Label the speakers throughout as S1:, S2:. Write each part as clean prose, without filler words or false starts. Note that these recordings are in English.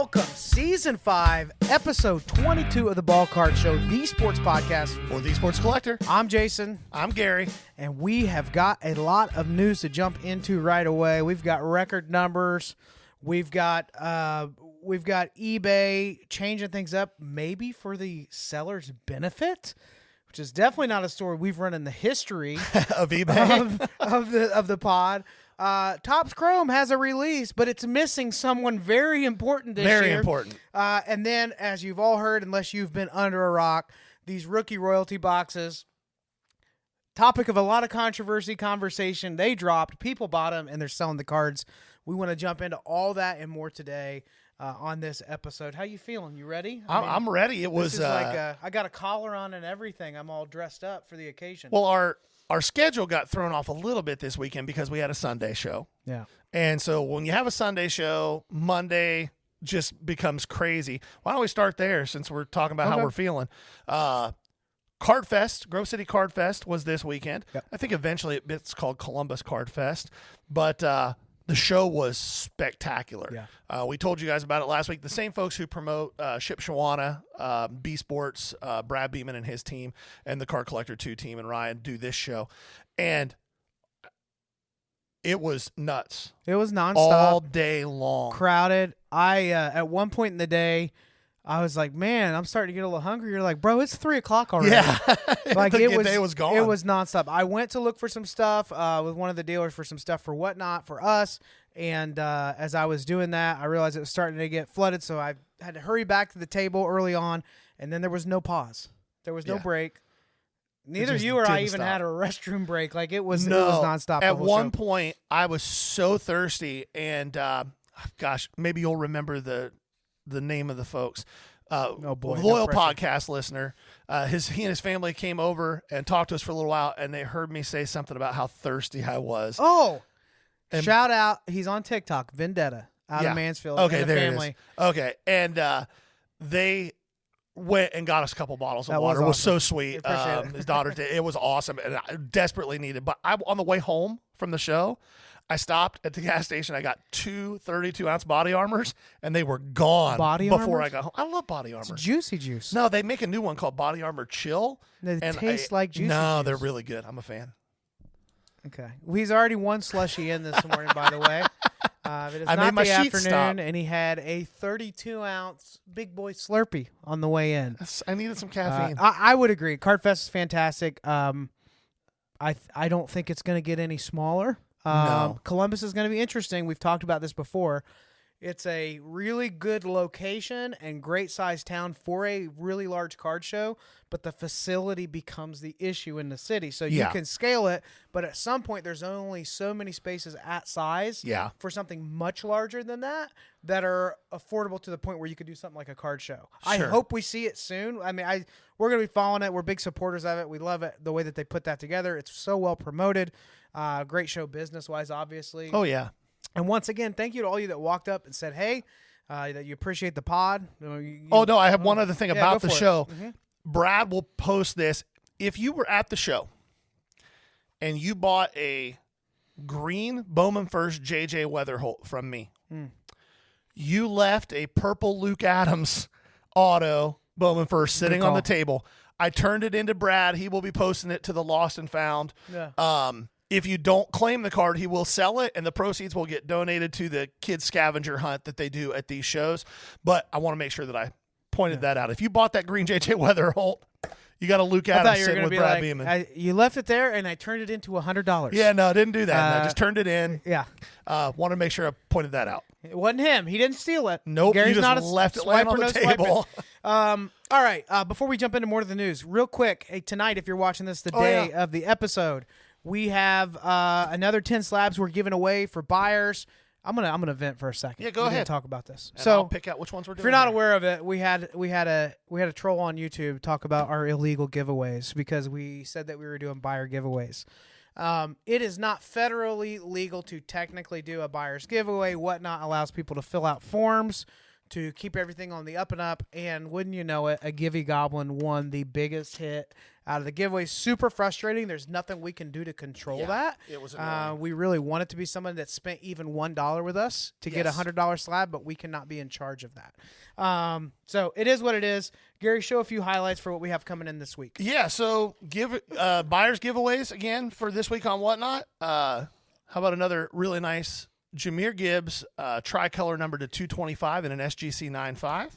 S1: welcome. Season 5, episode 22 of the Ball Card Show, the sports podcast
S2: for the Sports Collector.
S1: I'm Jason.
S2: I'm Gary.
S1: And we have got a lot of news to jump into right away. We've got record numbers. We've got eBay changing things up, maybe for the seller's benefit, which is definitely not a story we've run in the history
S2: of eBay
S1: of the pod. Topps Chrome has a release, but it's missing someone very important this year.
S2: Very important.
S1: And then, as you've all heard, unless you've been under a rock, these rookie royalty boxes, topic of a lot of controversy, conversation, they dropped, people bought them, and they're selling the cards. We want to jump into all that and more today on this episode. How you feeling? You ready?
S2: I'm ready. It was
S1: like I got a collar on and everything. I'm all dressed up for the occasion.
S2: Well, our schedule got thrown off a little bit this weekend because we had a Sunday show.
S1: Yeah.
S2: And so when you have a Sunday show, Monday just becomes crazy. Why don't we start there since we're talking about how we're feeling? Card Fest, Grove City Card Fest was this weekend. Yep. I think eventually it's called Columbus Card Fest. But the show was spectacular. Yeah. We told you guys about it last week. The same folks who promote Ship Shawana, B Sports, Brad Beeman and his team, and the Card Collector 2 team and Ryan do this show. And it was nuts.
S1: It was nonstop.
S2: All day long.
S1: Crowded. At one point in the day, I was like, man, I'm starting to get a little hungry. You're like, bro, it's 3:00 already.
S2: Yeah.
S1: Like
S2: the day was gone.
S1: It was nonstop. I went to look for some stuff with one of the dealers for some stuff for Whatnot for us. And as I was doing that, I realized it was starting to get flooded. So I had to hurry back to the table early on. And then there was no pause. There was no break. Neither you or I even had a restroom break. Like it was nonstop.
S2: At one point, I was so thirsty. And gosh, maybe you'll remember the name of the folks. Loyal podcast listener. He and his family came over and talked to us for a little while, and they heard me say something about how thirsty I was.
S1: Oh, and shout out! He's on TikTok, Vendetta out of Mansfield.
S2: Okay, there
S1: family.
S2: It is. Okay, and they went and got us a couple bottles of water.
S1: Awesome.
S2: It was so sweet.
S1: Appreciate it.
S2: His daughter did. It was awesome, and I desperately needed. But on the way home from the show, I stopped at the gas station. I got 2 32-ounce Body Armors, and they were gone before I got home. I love Body Armor.
S1: It's juicy juice.
S2: No, they make a new one called Body Armor Chill.
S1: They taste like juicy
S2: No,
S1: juice.
S2: they're really good. I'm a fan.
S1: Okay. Well, he's already one slushie in this morning, by the way. It is
S2: I
S1: not
S2: made my
S1: the
S2: sheets
S1: afternoon,
S2: stop.
S1: and he had a 32-ounce Big Boy Slurpee on the way in.
S2: I needed some caffeine.
S1: I would agree. Cardfest is fantastic. I don't think it's going to get any smaller.
S2: No.
S1: Columbus is going to be interesting. We've talked about this before. It's a really good location and great sized town for a really large card show, but the facility becomes the issue in the city. So you can scale it, but at some point there's only so many spaces at size for something much larger than that are affordable to the point where you could do something like a card show. Sure. I hope we see it soon. I mean, we're going to be following it. We're big supporters of it. We love it, the way that they put that together. It's so well promoted. Great show business-wise, obviously.
S2: Oh, yeah.
S1: And once again, thank you to all you that walked up and said, hey, that you appreciate the pod.
S2: I have one other thing about the show.
S1: Mm-hmm.
S2: Brad will post this. If you were at the show and you bought a green Bowman First JJ Weatherholt from me, you left a purple Luke Adams auto Bowman First sitting on the table. I turned it into Brad. He will be posting it to the Lost and Found.
S1: Yeah.
S2: If you don't claim the card, he will sell it, and the proceeds will get donated to the kids scavenger hunt that they do at these shows. But I want to make sure that I pointed that out. If you bought that green JJ Weatherholt, you got a Luke Adams sitting with Brad Beeman.
S1: You left it there, and I turned it into $100.
S2: Yeah, no, I didn't do that. I just turned it in.
S1: Yeah.
S2: Want to make sure I pointed that out.
S1: It wasn't him. He didn't steal it.
S2: Nope,
S1: Gary's
S2: you just
S1: not
S2: left it laying on the table.
S1: All right, before we jump into more of the news, real quick, tonight, if you're watching this the day of the episode, we have another 10 slabs we're giving away for buyers. I'm gonna vent for a second.
S2: Yeah, go ahead.
S1: Talk about this.
S2: And I'll pick out which ones we're doing.
S1: If you're not aware of it, we had a troll on YouTube talk about our illegal giveaways because we said that we were doing buyer giveaways. It is not federally legal to technically do a buyer's giveaway. Whatnot allows people to fill out forms to keep everything on the up and up. And wouldn't you know it, a Givey Goblin won the biggest hit out of the giveaway. Super frustrating. There's nothing we can do to control that.
S2: It was annoying.
S1: We really want it to be someone that spent even $1 with us to get a $100 slab, but we cannot be in charge of that. So it is what it is. Gary, show a few highlights for what we have coming in this week.
S2: Yeah, so buyers giveaways again for this week on Whatnot. How about another really nice Jahmyr Gibbs tricolor number to 225 in an SGC 9.5.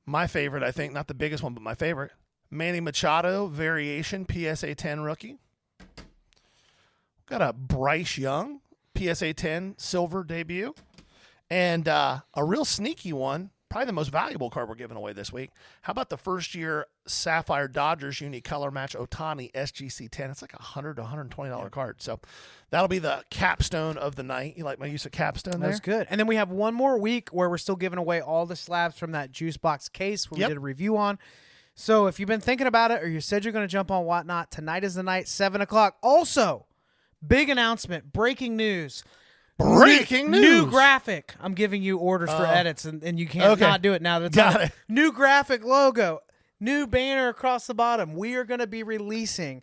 S2: My favorite, I think, not the biggest one, but my favorite. Manny Machado variation PSA 10 rookie. Got a Bryce Young PSA 10 silver debut. And a real sneaky one, probably the most valuable card we're giving away this week. How about the first-year Sapphire Dodgers unique color match Ohtani SGC 10? It's like a $100 to $120 card. So that'll be the capstone of the night. You like my use of capstone there?
S1: That's good. And then we have one more week where we're still giving away all the slabs from that juice box case where we did a review on. So if you've been thinking about it or you said you're going to jump on Whatnot, tonight is the night, 7 o'clock. Also, big announcement, breaking news.
S2: Breaking news.
S1: New graphic. I'm giving you orders for edits, and you can't not do it now. That's
S2: Got it.
S1: New graphic logo. New banner across the bottom. We are going to be releasing.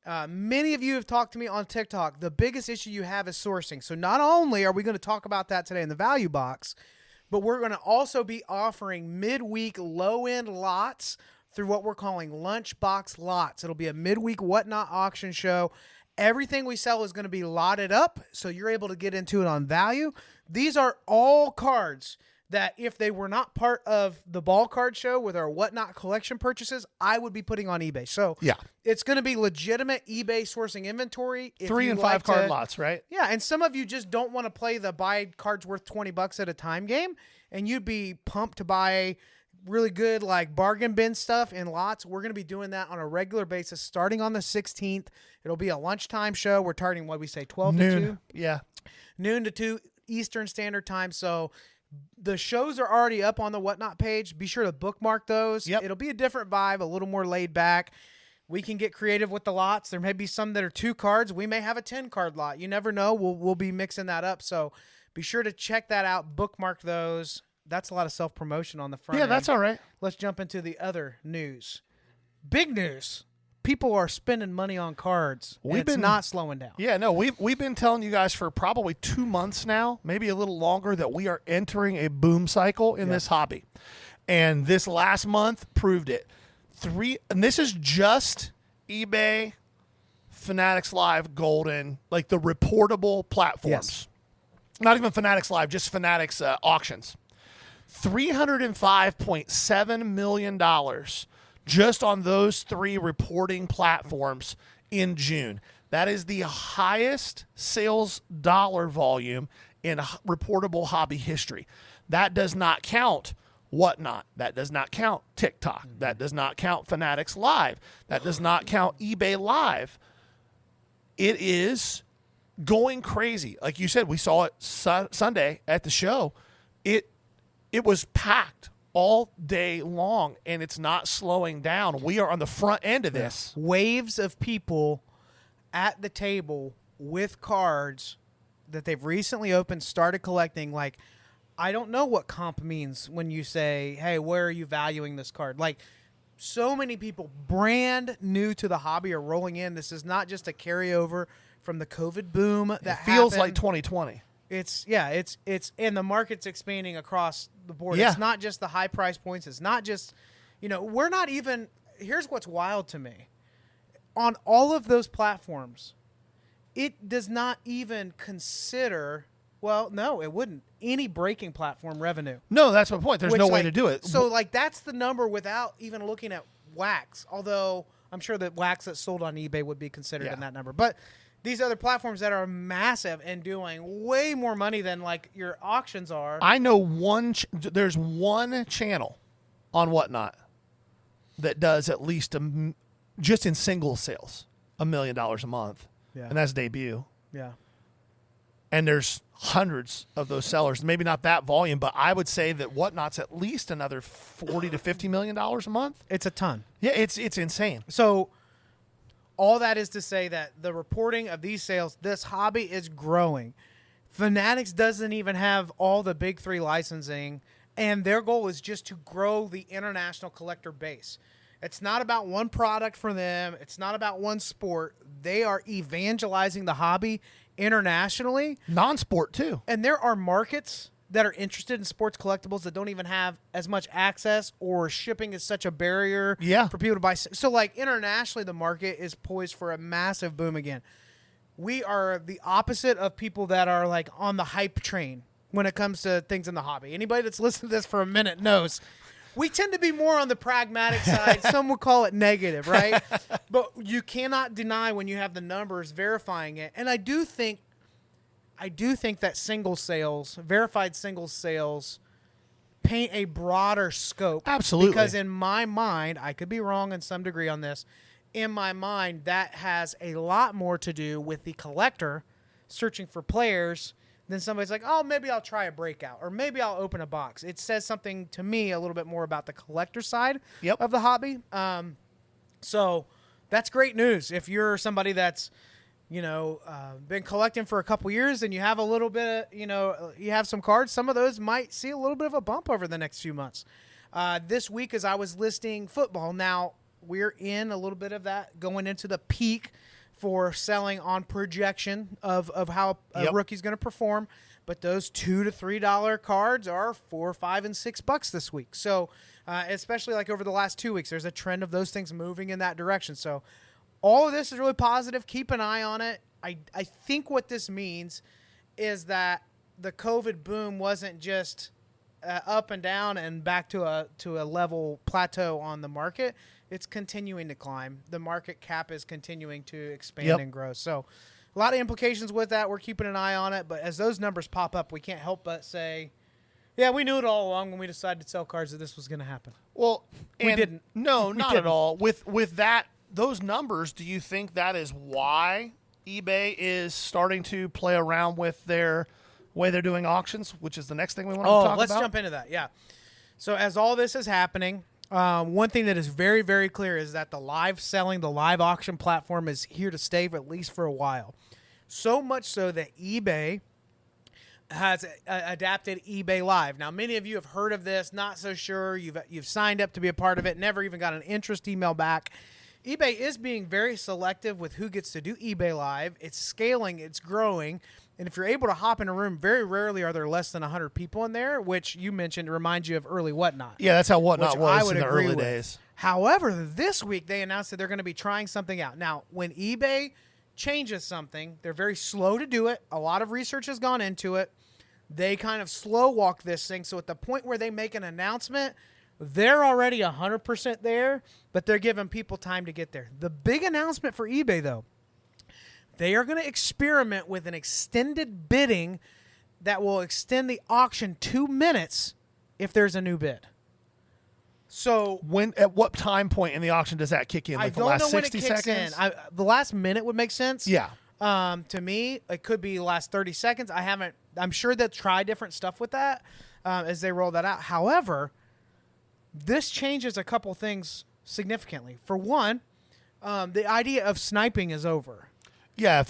S1: Many of you have talked to me on TikTok. The biggest issue you have is sourcing. So not only are we going to talk about that today in the value box, but we're going to also be offering midweek low-end lots through what we're calling lunchbox lots. It'll be a midweek Whatnot auction show. Everything we sell is going to be lotted up, so you're able to get into it on value. These are all cards that if they were not part of the ball card show with our Whatnot collection purchases, I would be putting on eBay. So it's going to be legitimate eBay sourcing inventory.
S2: 3 and 5 card lots, right?
S1: Yeah, and some of you just don't want to play the buy cards worth $20 at a time game, and you'd be pumped to buy really good like bargain bin stuff in lots. We're going to be doing that on a regular basis starting on the 16th. It'll be a lunchtime show. We're targeting, what we say, 12 to 2?
S2: Yeah.
S1: Noon to 2 Eastern Standard Time. So the shows are already up on the Whatnot page. Be sure to bookmark those.
S2: Yep.
S1: It'll be a different vibe, a little more laid back. We can get creative with the lots. There may be some that are 2 cards. We may have a 10-card lot. You never know. We'll be mixing that up. So be sure to check that out. Bookmark those. That's a lot of self-promotion on the front end.
S2: That's all right.
S1: Let's jump into the other news. Big news. People are spending money on cards. It's not slowing down.
S2: Yeah, no, we've been telling you guys for probably 2 months now, maybe a little longer, that we are entering a boom cycle in this hobby. And this last month proved it. And this is just eBay, Fanatics Live, Golden, like the reportable platforms.
S1: Yes.
S2: Not even Fanatics Live, just Fanatics auctions. $305.7 million just on those 3 reporting platforms in June. That is the highest sales dollar volume in reportable hobby history. That does not count Whatnot. That does not count TikTok. That does not count Fanatics Live. That does not count eBay Live. It is going crazy. Like you said, we saw it Sunday at the show. It was packed all day long, and it's not slowing down. We are on the front end of this.
S1: Waves of people at the table with cards that they've recently opened, started collecting. Like, I don't know what comp means when you say, hey, where are you valuing this card? Like, so many people brand new to the hobby are rolling in. This is not just a carryover from the COVID boom that
S2: feels
S1: happened.
S2: like 2020.
S1: It's and the market's expanding across the board.
S2: Yeah.
S1: It's not just the high price points. It's not just, we're not even, here's what's wild to me. On all of those platforms, it does not even consider, well, no, it wouldn't, any breaking platform revenue.
S2: No, that's my point. There's no way to do it.
S1: So that's the number without even looking at wax, although I'm sure that wax that's sold on eBay would be considered in that number. But these other platforms that are massive and doing way more money than like your auctions are.
S2: I know there's one channel on Whatnot that does at least just in single sales $1 million a month, and that's Debut.
S1: Yeah,
S2: and there's hundreds of those sellers. Maybe not that volume, but I would say that Whatnot's at least another $40 to $50 million a month.
S1: It's a ton.
S2: Yeah, it's insane.
S1: So all that is to say that the reporting of these sales, this hobby is growing. Fanatics doesn't even have all the big 3 licensing And their goal is just to grow the international collector base. It's not about one product for them. It's not about one sport. They are evangelizing the hobby internationally.
S2: Non-sport, too.
S1: And there are markets that are interested in sports collectibles that don't even have as much access, or shipping is such a barrier for people to buy. So, like, internationally, the market is poised for a massive boom again. We are the opposite of people that are, like, on the hype train when it comes to things in the hobby. Anybody that's listened to this for a minute knows we tend to be more on the pragmatic side. Some would call it negative, right? But you cannot deny when you have the numbers verifying it. And I do think that single sales, verified single sales, paint a broader scope.
S2: Absolutely.
S1: Because in my mind, I could be wrong in some degree on this, in my mind, that has a lot more to do with the collector searching for players than somebody's like, oh, maybe I'll try a breakout, or maybe I'll open a box. It says something to me a little bit more about the collector side of the hobby. So that's great news. If you're somebody that's, been collecting for a couple years and you have a little bit, you have some cards, some of those might see a little bit of a bump over the next few months. This week, as I was listing football, now we're in a little bit of that going into the peak for selling on projection of how a rookie's going to perform. But those $2 to $3 cards are $4, $5, and $6 this week. So especially like over the last 2 weeks, there's a trend of those things moving in that direction. So all of this is really positive. Keep an eye on it. I think what this means is that the COVID boom wasn't just up and down and back to a level plateau on the market. It's continuing to climb. The market cap is continuing to expand and grow. So a lot of implications with that. We're keeping an eye on it. But as those numbers pop up, we can't help but say, yeah, we knew it all along when we decided to sell cards that this was going to happen.
S2: Well,
S1: we didn't.
S2: No, not at all. With that, those numbers, do you think that is why eBay is starting to play around with their way they're doing auctions, which is the next thing we want to talk about?
S1: Let's jump into that. Yeah. So as all this is happening, one thing that is very, very clear is that the live selling, the live auction platform is here to stay, at least for a while. So much so that eBay has adapted eBay Live. Now, many of you have heard of this, not so sure. You've signed up to be a part of it, never even got an interest email back. eBay is being very selective with who gets to do eBay Live. It's scaling, it's growing. And if you're able to hop in a room, very rarely are there less than 100 people in there, which you mentioned reminds you of early Whatnot.
S2: Yeah, that's how Whatnot was
S1: I would
S2: in the
S1: agree
S2: early
S1: with.
S2: days.
S1: However, this week they announced that they're going to be trying something out. Now, when eBay changes something, they're very slow to do it. A lot of research has gone into it. They kind of slow walk this thing. So at the point where they make an announcement, they're already 100% there, but they're giving people time to get there. The big announcement for eBay, though, they are going to experiment with an extended bidding that will extend the auction 2 minutes if there's a new bid. So
S2: at what time point in the auction does that kick in? Like
S1: I
S2: the
S1: don't
S2: last
S1: know when
S2: 60
S1: it kicks
S2: seconds?
S1: in. The last minute would make sense.
S2: Yeah.
S1: To me, it could be the last 30 seconds. I'm sure they'll try different stuff with that as they roll that out. However, this changes a couple things significantly. For one, the idea of sniping is over.
S2: Yeah, if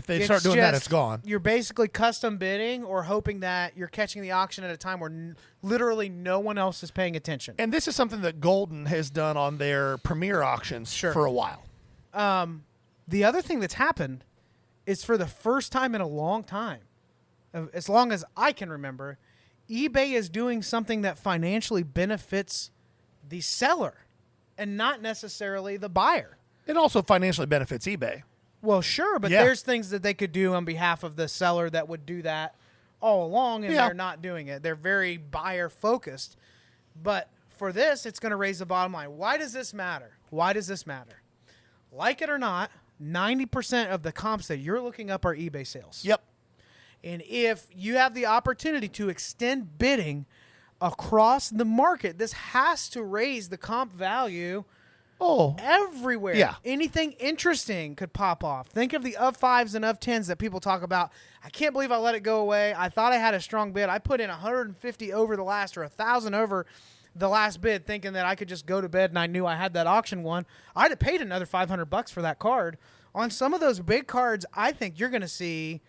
S2: they start doing that, it's gone.
S1: You're basically custom bidding or hoping that you're catching the auction at a time where literally no one else is paying attention.
S2: And this is something that Golden has done on their premier auctions for a while.
S1: The other thing that's happened is for the first time in a long time, as long as I can remember, eBay is doing something that financially benefits the seller and not necessarily the buyer.
S2: It also financially benefits eBay.
S1: Well, sure, but there's things that they could do on behalf of the seller that would do that all along, and they're not doing it. They're very buyer-focused. But for this, it's going to raise the bottom line. Why does this matter? Why does this matter? Like it or not, 90% of the comps that you're looking up are eBay sales.
S2: Yep.
S1: And if you have the opportunity to extend bidding across the market, this has to raise the comp value everywhere.
S2: Yeah.
S1: Anything interesting could pop off. Think of the of 5s and of 10s that people talk about. I can't believe I let it go away. I thought I had a strong bid. I put in 150 over the last, or 1,000 over the last bid, thinking that I could just go to bed and I knew I had that auction one. I'd have paid another $500 for that card. On some of those big cards, I think you're going to see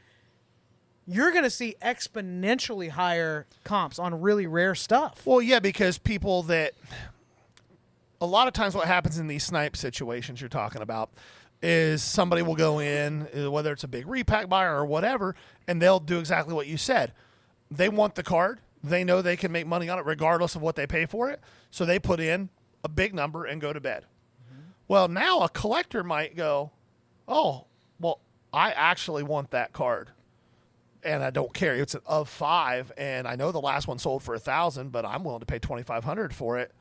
S1: you're going to see exponentially higher comps on really rare stuff.
S2: Well, yeah, because people that a lot of times what happens in these snipe situations you're talking about is somebody will go in, whether it's a big repack buyer or whatever, and they'll do exactly what you said. They want the card. They know they can make money on it regardless of what they pay for it. So they put in a big number and go to bed. Mm-hmm. Well, now a collector might go, oh, well, I actually want that card. And I don't care. It's of 5, and I know the last one sold for 1,000, but I'm willing to pay 2,500 for it.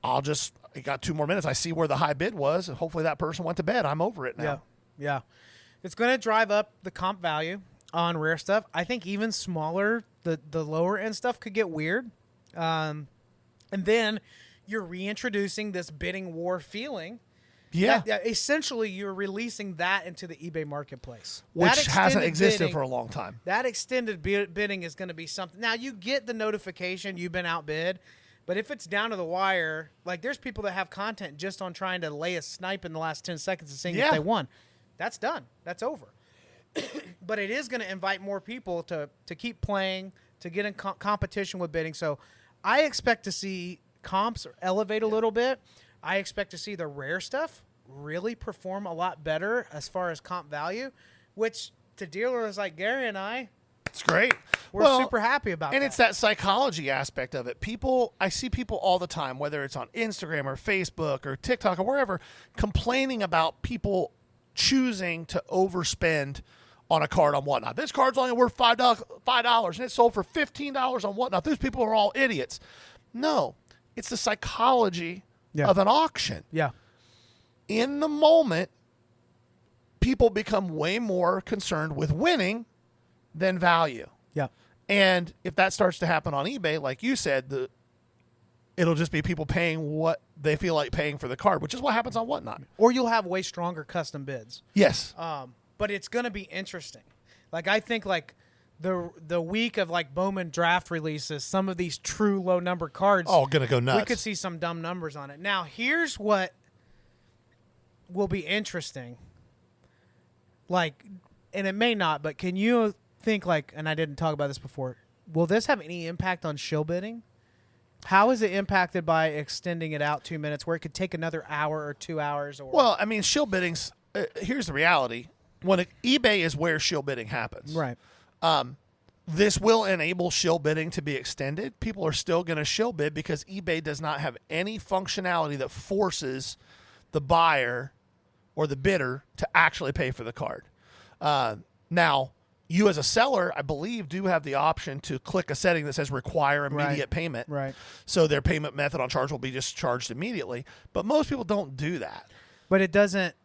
S2: I got 2 more minutes. I see where the high bid was. And hopefully that person went to bed. I'm over it now.
S1: Yeah. It's going to drive up the comp value on rare stuff. I think even smaller, the lower end stuff could get weird. And then you're reintroducing this bidding war feeling.
S2: Yeah.
S1: Essentially, you're releasing that into the eBay marketplace.
S2: Which hasn't existed for a long time.
S1: That extended bidding is going to be something. Now, you get the notification you've been outbid, but if it's down to the wire, like there's people that have content just on trying to lay a snipe in the last 10 seconds and seeing if they won. That's done. That's over. But it is going to invite more people to keep playing, to get in competition with bidding. So I expect to see comps elevate a little bit. I expect to see the rare stuff really perform a lot better as far as comp value, which to dealers like Gary and I,
S2: it's great.
S1: We're super happy about that.
S2: And it's that psychology aspect of it. I see people all the time, whether it's on Instagram or Facebook or TikTok or wherever, complaining about people choosing to overspend on a card on Whatnot. This card's only worth $5 and it's sold for $15 on Whatnot. Those people are all idiots. No, it's the psychology of an auction.
S1: Yeah.
S2: In the moment, people become way more concerned with winning than value.
S1: Yeah.
S2: And if that starts to happen on eBay, like you said, it'll just be people paying what they feel like paying for the card, which is what happens on Whatnot.
S1: Or you'll have way stronger custom bids.
S2: Yes.
S1: But it's going to be interesting. Like, I think, like, the week of, like, Bowman draft releases, some of these true low-number cards.
S2: Oh, going to go nuts.
S1: We could see some dumb numbers on it. Now, here's what will be interesting. Like, and it may not, but can you think, like, and I didn't talk about this before, will this have any impact on shill bidding? How is it impacted by extending it out 2 minutes where it could take another hour or 2 hours?
S2: Well, I mean, shill bidding's here's the reality. eBay is where shill bidding happens.
S1: Right.
S2: This will enable shill bidding to be extended. People are still going to shill bid because eBay does not have any functionality that forces the buyer or the bidder to actually pay for the card. Now, you as a seller, I believe, do have the option to click a setting that says require immediate payment.
S1: Right.
S2: So their payment method on charge will be just charged immediately. But most people don't do that.
S1: But it doesn't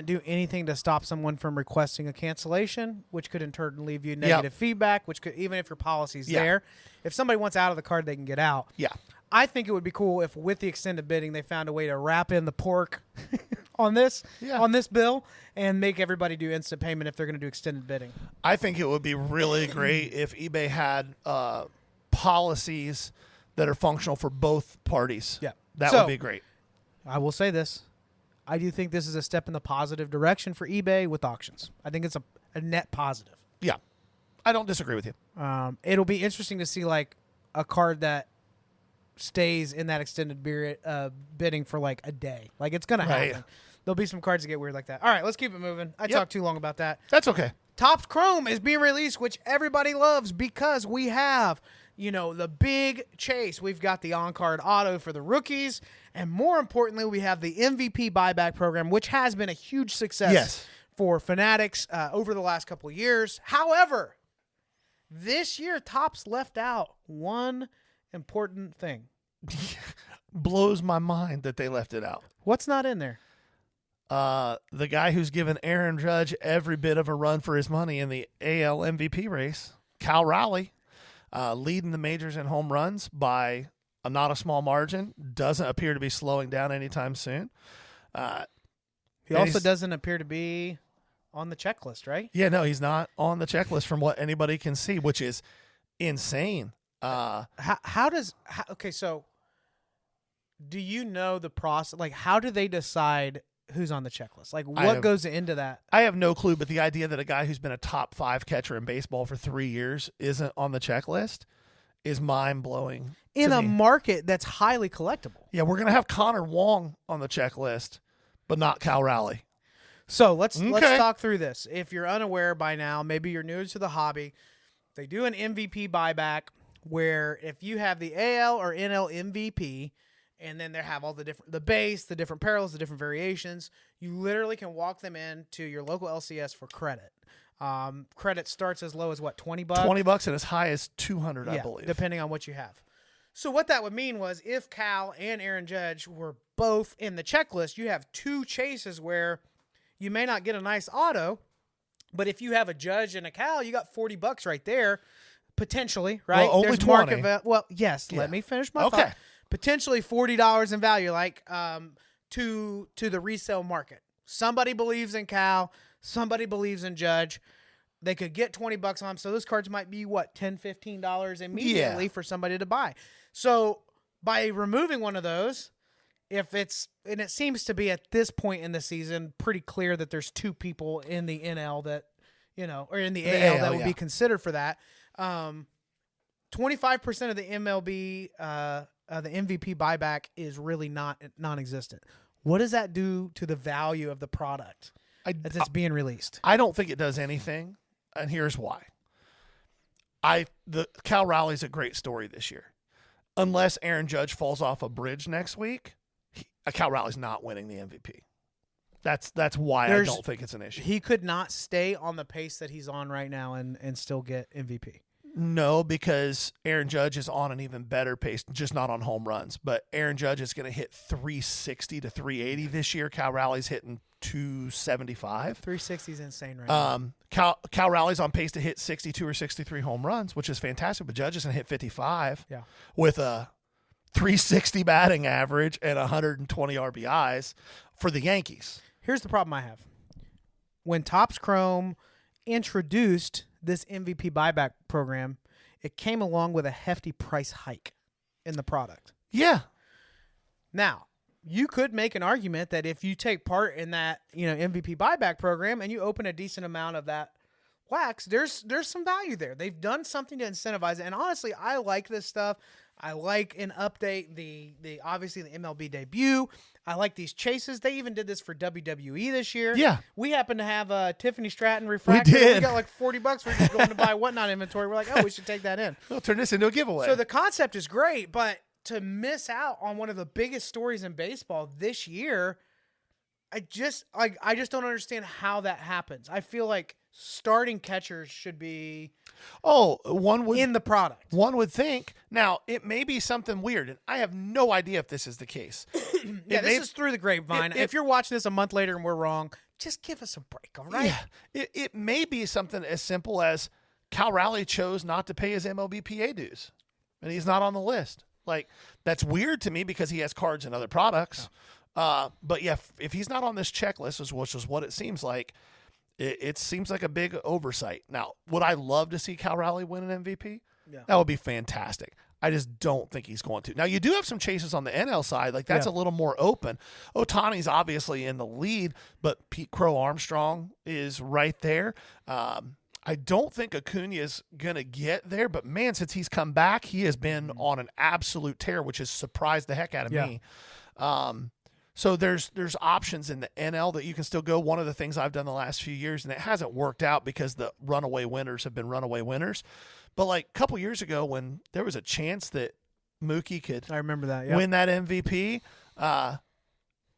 S1: do anything to stop someone from requesting a cancellation, which could in turn leave you negative feedback, which could, even if your policy's there, if somebody wants out of the card, they can get out.
S2: Yeah.
S1: I think it would be cool if with the extended bidding, they found a way to wrap in the pork on this bill and make everybody do instant payment if they're going to do extended bidding.
S2: I think it would be really great if eBay had policies that are functional for both parties.
S1: Yeah.
S2: That would be great.
S1: I will say this. I do think this is a step in the positive direction for eBay with auctions. I think it's a net positive.
S2: Yeah. I don't disagree with you.
S1: It'll be interesting to see, like, a card that stays in that extended bidding for, like, a day. Like, it's going to happen. There'll be some cards that get weird like that. All right, let's keep it moving. I talked too long about that.
S2: That's okay.
S1: Topps Chrome is being released, which everybody loves because we have, the big chase. We've got the on-card auto for the rookies, and more importantly, we have the MVP buyback program, which has been a huge success for Fanatics over the last couple of years. However, this year, Topps left out one important thing.
S2: Blows my mind that they left it out.
S1: What's not in there?
S2: The guy who's given Aaron Judge every bit of a run for his money in the AL MVP race, Cal Raleigh, leading the majors in home runs by not a small margin, doesn't appear to be slowing down anytime soon.
S1: He also doesn't appear to be on the checklist, right?
S2: Yeah, no, he's not on the checklist from what anybody can see, which is insane.
S1: Okay, so do you know the process? Like, how do they decide who's on the checklist? Like,
S2: I
S1: what
S2: have-
S1: goes into that?
S2: I have no clue, but the idea that a guy who's been a top 5 catcher in baseball for 3 years isn't on the checklist is mind blowing.
S1: In a market that's highly collectible.
S2: Yeah, we're gonna have Connor Wong on the checklist, but not Cal Raleigh.
S1: So let's
S2: Okay.
S1: talk through this. If you're unaware by now, maybe you're new to the hobby, they do an MVP buyback where if you have the AL or NL MVP, and then they have all the base, the different parallels, the different variations, you literally can walk them into your local LCS for credit. Credit starts as low as what, $20?
S2: $20 and as high as 200, I
S1: Yeah,
S2: believe.
S1: depending on what you have. So what that would mean was if Cal and Aaron Judge were both in the checklist, you have 2 chases where you may not get a nice auto, but if you have a Judge and a Cal, you got $40 right there, potentially, right?
S2: Well, only
S1: There's
S2: 20.
S1: Well, yes.
S2: Yeah.
S1: Let me finish my
S2: Okay.
S1: thought. Potentially $40 in value, like to the resale market. Somebody believes in Cal, somebody believes in Judge. They could get $20 on them, so those cards might be what, $10, $15 immediately for somebody to buy. So by removing one of those, and it seems to be at this point in the season pretty clear that there's 2 people in the NL that, or in the AL that would be considered for that. 25% of the MLB, the MVP buyback is really non-existent. What does that do to the value of the product that's being released?
S2: I don't think it does anything, and here's why. The Cal Raleigh's a great story this year. Unless Aaron Judge falls off a bridge next week, Cal Raleigh's not winning the MVP. That's why I don't think it's an issue.
S1: He could not stay on the pace that he's on right now and still get MVP.
S2: No, because Aaron Judge is on an even better pace, just not on home runs. But Aaron Judge is going to hit 360 to 380 this year. Cal Raleigh's hitting 275.
S1: 360 is insane right now.
S2: Cal Raleigh's on pace to hit 62 or 63 home runs, which is fantastic. But Judge is going to hit 55 with a 360 batting average and 120 RBIs for the Yankees.
S1: Here's the problem I have. When Topps Chrome introduced this MVP buyback program, it came along with a hefty price hike in the product.
S2: Yeah.
S1: Now, you could make an argument that if you take part in that, MVP buyback program and you open a decent amount of that wax, there's some value there. They've done something to incentivize it. And honestly, I like this stuff. I like an update, the obviously the MLB debut. I like these chases. They even did this for WWE this year.
S2: Yeah.
S1: We happen to have Tiffany Stratton refractor.
S2: We did.
S1: We got like $40. We're just going to buy whatnot inventory. We're like, oh, we should take that in.
S2: We'll turn this into a giveaway.
S1: So the concept is great, but to miss out on one of the biggest stories in baseball this year, I just don't understand how that happens. I feel like starting catchers should be in the product.
S2: One would think. Now, it may be something weird, and I have no idea if this is the case.
S1: This is through the grapevine. If you're watching this a month later and we're wrong, just give us a break, all right?
S2: Yeah. It may be something as simple as Cal Raleigh chose not to pay his MLBPA dues, and he's not on the list. Like, that's weird to me because he has cards and other products. But yeah, if he's not on this checklist, which is what it seems like, it seems like a big oversight. Now, would I love to see Cal Raleigh win an MVP?
S1: Yeah.
S2: That would be fantastic. I just don't think he's going to. Now, you do have some chases on the NL side. Like, that's a little more open. Ohtani's obviously in the lead, but Pete Crow Armstrong is right there. I don't think Acuna's going to get there, but man, since he's come back, he has been on an absolute tear, which has surprised the heck out of me. So there's options in the NL that you can still go. One of the things I've done the last few years, and it hasn't worked out because the runaway winners have been runaway winners. But like a couple years ago when there was a chance that Mookie could
S1: I remember that,
S2: win that MVP,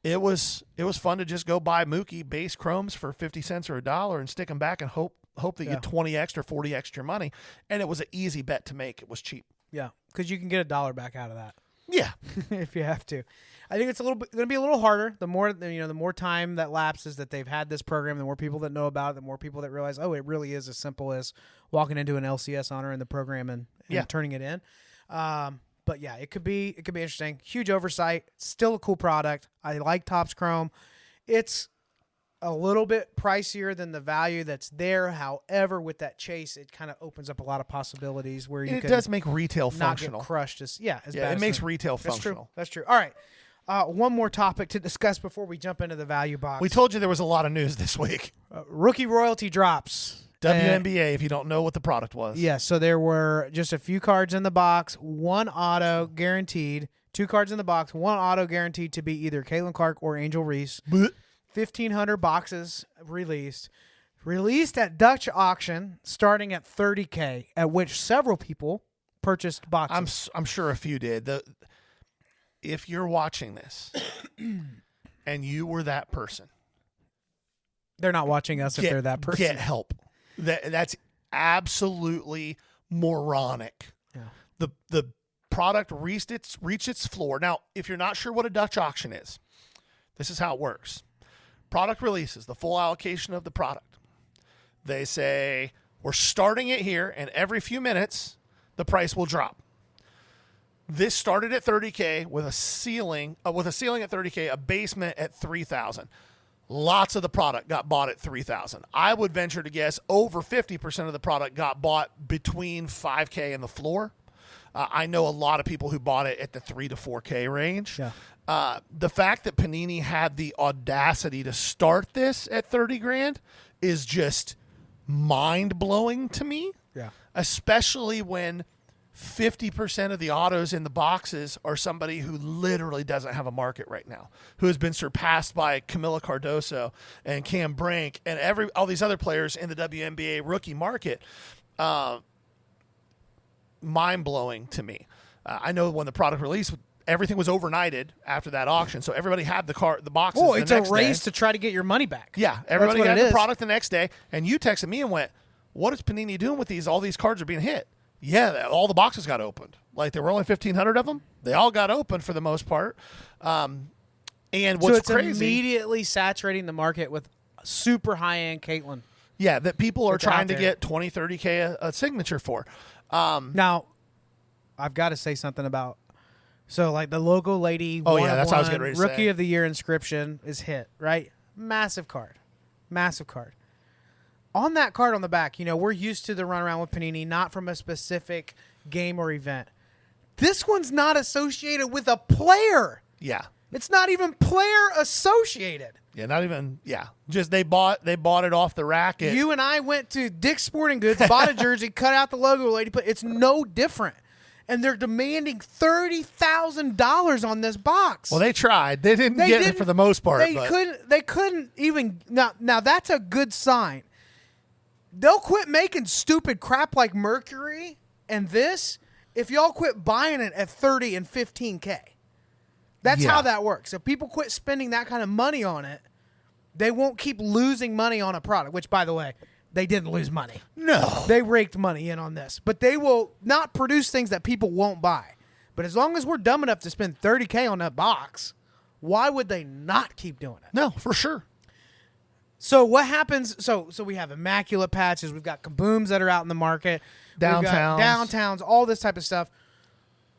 S2: it was fun to just go buy Mookie base chromes for 50 cents or $1 and stick them back and hope that you get 20 extra, 40 extra money. And it was an easy bet to make. It was cheap.
S1: Yeah, because you can get $1 back out of that.
S2: Yeah.
S1: If you have to. I think it's going to be a little harder. The more time that lapses that they've had this program, the more people that know about it, the more people that realize, oh, it really is as simple as walking into an LCS honor in the program and turning it in. But yeah, it could be interesting. Huge oversight. Still a cool product. I like Topps Chrome. It's a little bit pricier than the value that's there. However, with that chase, it kind of opens up a lot of possibilities where you
S2: It does make retail
S1: not
S2: functional.
S1: get crushed as bad
S2: it
S1: as
S2: makes
S1: the-
S2: retail
S1: That's
S2: functional.
S1: true. That's true. All right. One more topic to discuss before we jump into the value box.
S2: We told you there was a lot of news this week.
S1: Rookie royalty drops.
S2: WNBA, if you don't know what the product was.
S1: Yeah, so there were just a few cards in the box, one auto guaranteed, 2 cards in the box, one auto guaranteed to be either Caitlin Clark or Angel Reese. 1,500 boxes released. Released at Dutch auction starting at $30K, at which several people purchased boxes.
S2: I'm sure a few did. If you're watching this and you were that person,
S1: they're not watching us if they're that person.
S2: Get help. That's absolutely moronic.
S1: Yeah.
S2: The product reached its floor. Now, if you're not sure what a Dutch auction is, this is how it works. Product releases, the full allocation of the product. They say, we're starting it here, and every few minutes, the price will drop. This started at $30K with a ceiling at $30K, a basement at $3,000. Lots of the product got bought at $3,000. I would venture to guess over 50% of the product got bought between $5K and the floor. I know a lot of people who bought it at the $3 to $4K range.
S1: Yeah.
S2: The fact that Panini had the audacity to start this at $30,000 is just mind blowing to me.
S1: Yeah.
S2: Especially when 50% of the autos in the boxes are somebody who literally doesn't have a market right now, who has been surpassed by Camila Cardoso and Cam Brink and all these other players in the WNBA rookie market. Mind-blowing to me. I know when the product released, everything was overnighted after that auction, so everybody had the boxes.
S1: Oh, it's a race to try to get your money back.
S2: Yeah, everybody had the product the next day, and you texted me and went, "What is Panini doing with these? All these cards are being hit." Yeah, all the boxes got opened. Like, there were only 1,500 of them. They all got opened for the most part. And what's
S1: it's
S2: crazy,
S1: immediately saturating the market with super high-end Caitlin.
S2: Yeah, that people are trying to
S1: there.
S2: get 20, 30K a signature for.
S1: Now, I've got to say something about, so like the logo lady.
S2: Oh, yeah, that's what I was getting ready to say.
S1: Rookie of the Year inscription is hit, right? Massive card. On that card on the back, we're used to the runaround with Panini, not from a specific game or event. This one's not associated with a player.
S2: Yeah.
S1: It's not even player associated.
S2: Yeah, not even, yeah. Just they bought it off the rack.
S1: You and I went to Dick's Sporting Goods, bought a jersey, cut out the logo lady, but it's no different. And they're demanding $30,000 on this box.
S2: Well, they tried. They didn't get it for the most part.
S1: They couldn't even. Now that's a good sign. They'll quit making stupid crap like Mercury and this if y'all quit buying it at 30 and 15K. That's how that works. If people quit spending that kind of money on it, they won't keep losing money on a product, which, by the way, they didn't lose money.
S2: No.
S1: They raked money in on this. But they will not produce things that people won't buy. But as long as we're dumb enough to spend $30K on that box, why would they not keep doing it?
S2: No, for sure.
S1: So what happens? So we have immaculate patches. We've got kabooms that are out in the market. Downtowns, all this type of stuff.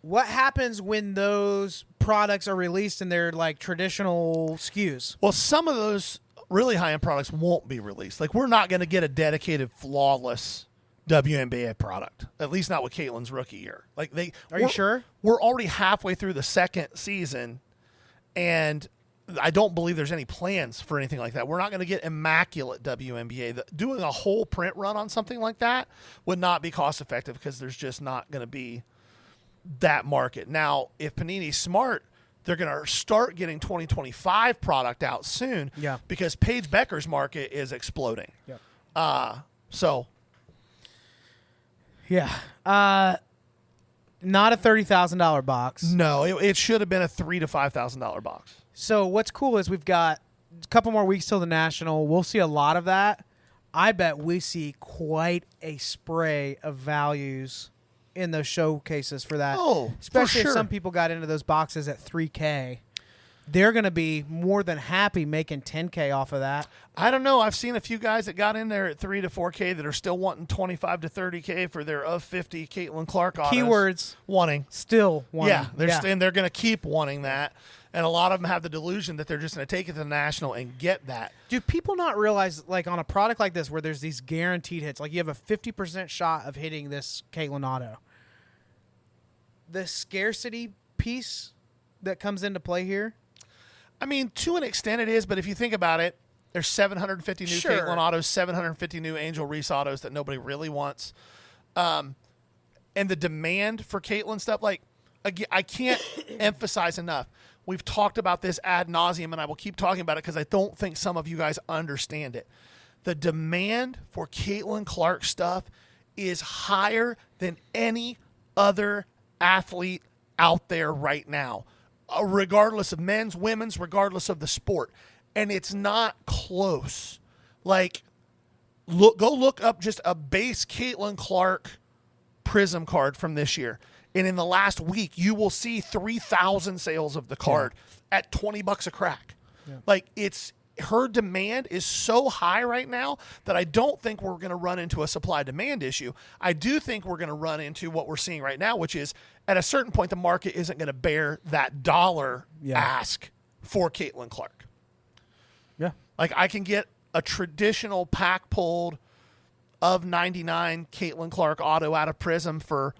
S1: What happens when those products are released in their like traditional SKUs?
S2: Well, some of those really high-end products won't be released. Like, we're not going to get a dedicated, flawless WNBA product. At least not with Caitlin's rookie year. Like,
S1: Are you sure?
S2: We're already halfway through the second season, and I don't believe there's any plans for anything like that. We're not going to get immaculate WNBA. Doing a whole print run on something like that would not be cost effective because there's just not going to be that market. Now, if Panini's smart, they're going to start getting 2025 product out soon.
S1: Yeah.
S2: Because Paige Becker's market is exploding.
S1: Yeah.
S2: So.
S1: Yeah. Not a $30,000 box.
S2: No, it should have been a $3,000 to $5,000 box.
S1: So what's cool is we've got a couple more weeks till the National. We'll see a lot of that. I bet we see quite a spray of values in those showcases for that.
S2: Oh,
S1: especially
S2: for sure.
S1: if some people got into those boxes at $3K. They're going to be more than happy making $10K off of that.
S2: I don't know. I've seen a few guys that got in there at $3K to $4K that are still wanting $25K to $30K for their of 50 Caitlin Clark autos.
S1: Keywords.
S2: Wanting.
S1: Still wanting.
S2: Yeah, and they're going to keep wanting that. And a lot of them have the delusion that they're just going to take it to the National and get that.
S1: Do people not realize, like, on a product like this where there's these guaranteed hits, like you have a 50% shot of hitting this Caitlin auto, the scarcity piece that comes into play here?
S2: I mean, to an extent it is, but if you think about it, there's 750 new
S1: Sure.
S2: Caitlin autos, 750 new Angel Reese autos that nobody really wants. And the demand for Caitlin stuff, like, again, I can't emphasize enough. We've talked about this ad nauseum, and I will keep talking about it because I don't think some of you guys understand it. The demand for Caitlin Clark stuff is higher than any other athlete out there right now, regardless of men's, women's, regardless of the sport. And it's not close. Like, go look up just a base Caitlin Clark Prism card from this year. And in the last week, you will see 3,000 sales of the card at $20 a crack. Yeah. Like, her demand is so high right now that I don't think we're going to run into a supply-demand issue. I do think we're going to run into what we're seeing right now, which is at a certain point, the market isn't going to bear that dollar ask for Caitlin Clark.
S1: Yeah.
S2: Like, I can get a traditional pack-pulled of 99 Caitlin Clark auto out of Prism for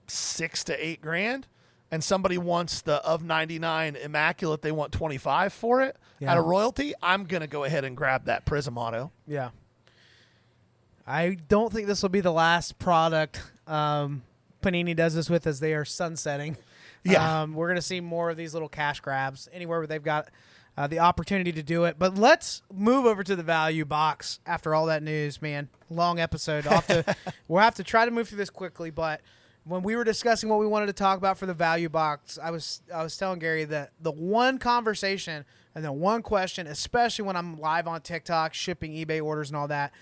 S2: $6,000 to $8,000, and somebody wants the of 99 Immaculate, they want 25 for it at a royalty, I'm going to go ahead and grab that Prism auto.
S1: Yeah. I don't think this will be the last product Panini does this with, as they are sunsetting.
S2: Yeah.
S1: We're going to see more of these little cash grabs anywhere where they've got the opportunity to do it. But let's move over to the value box after all that news, man. Long episode. We'll have to try to move through this quickly, but when we were discussing what we wanted to talk about for the value box, I was telling Gary that the one conversation and the one question, especially when I'm live on TikTok, shipping eBay orders and all that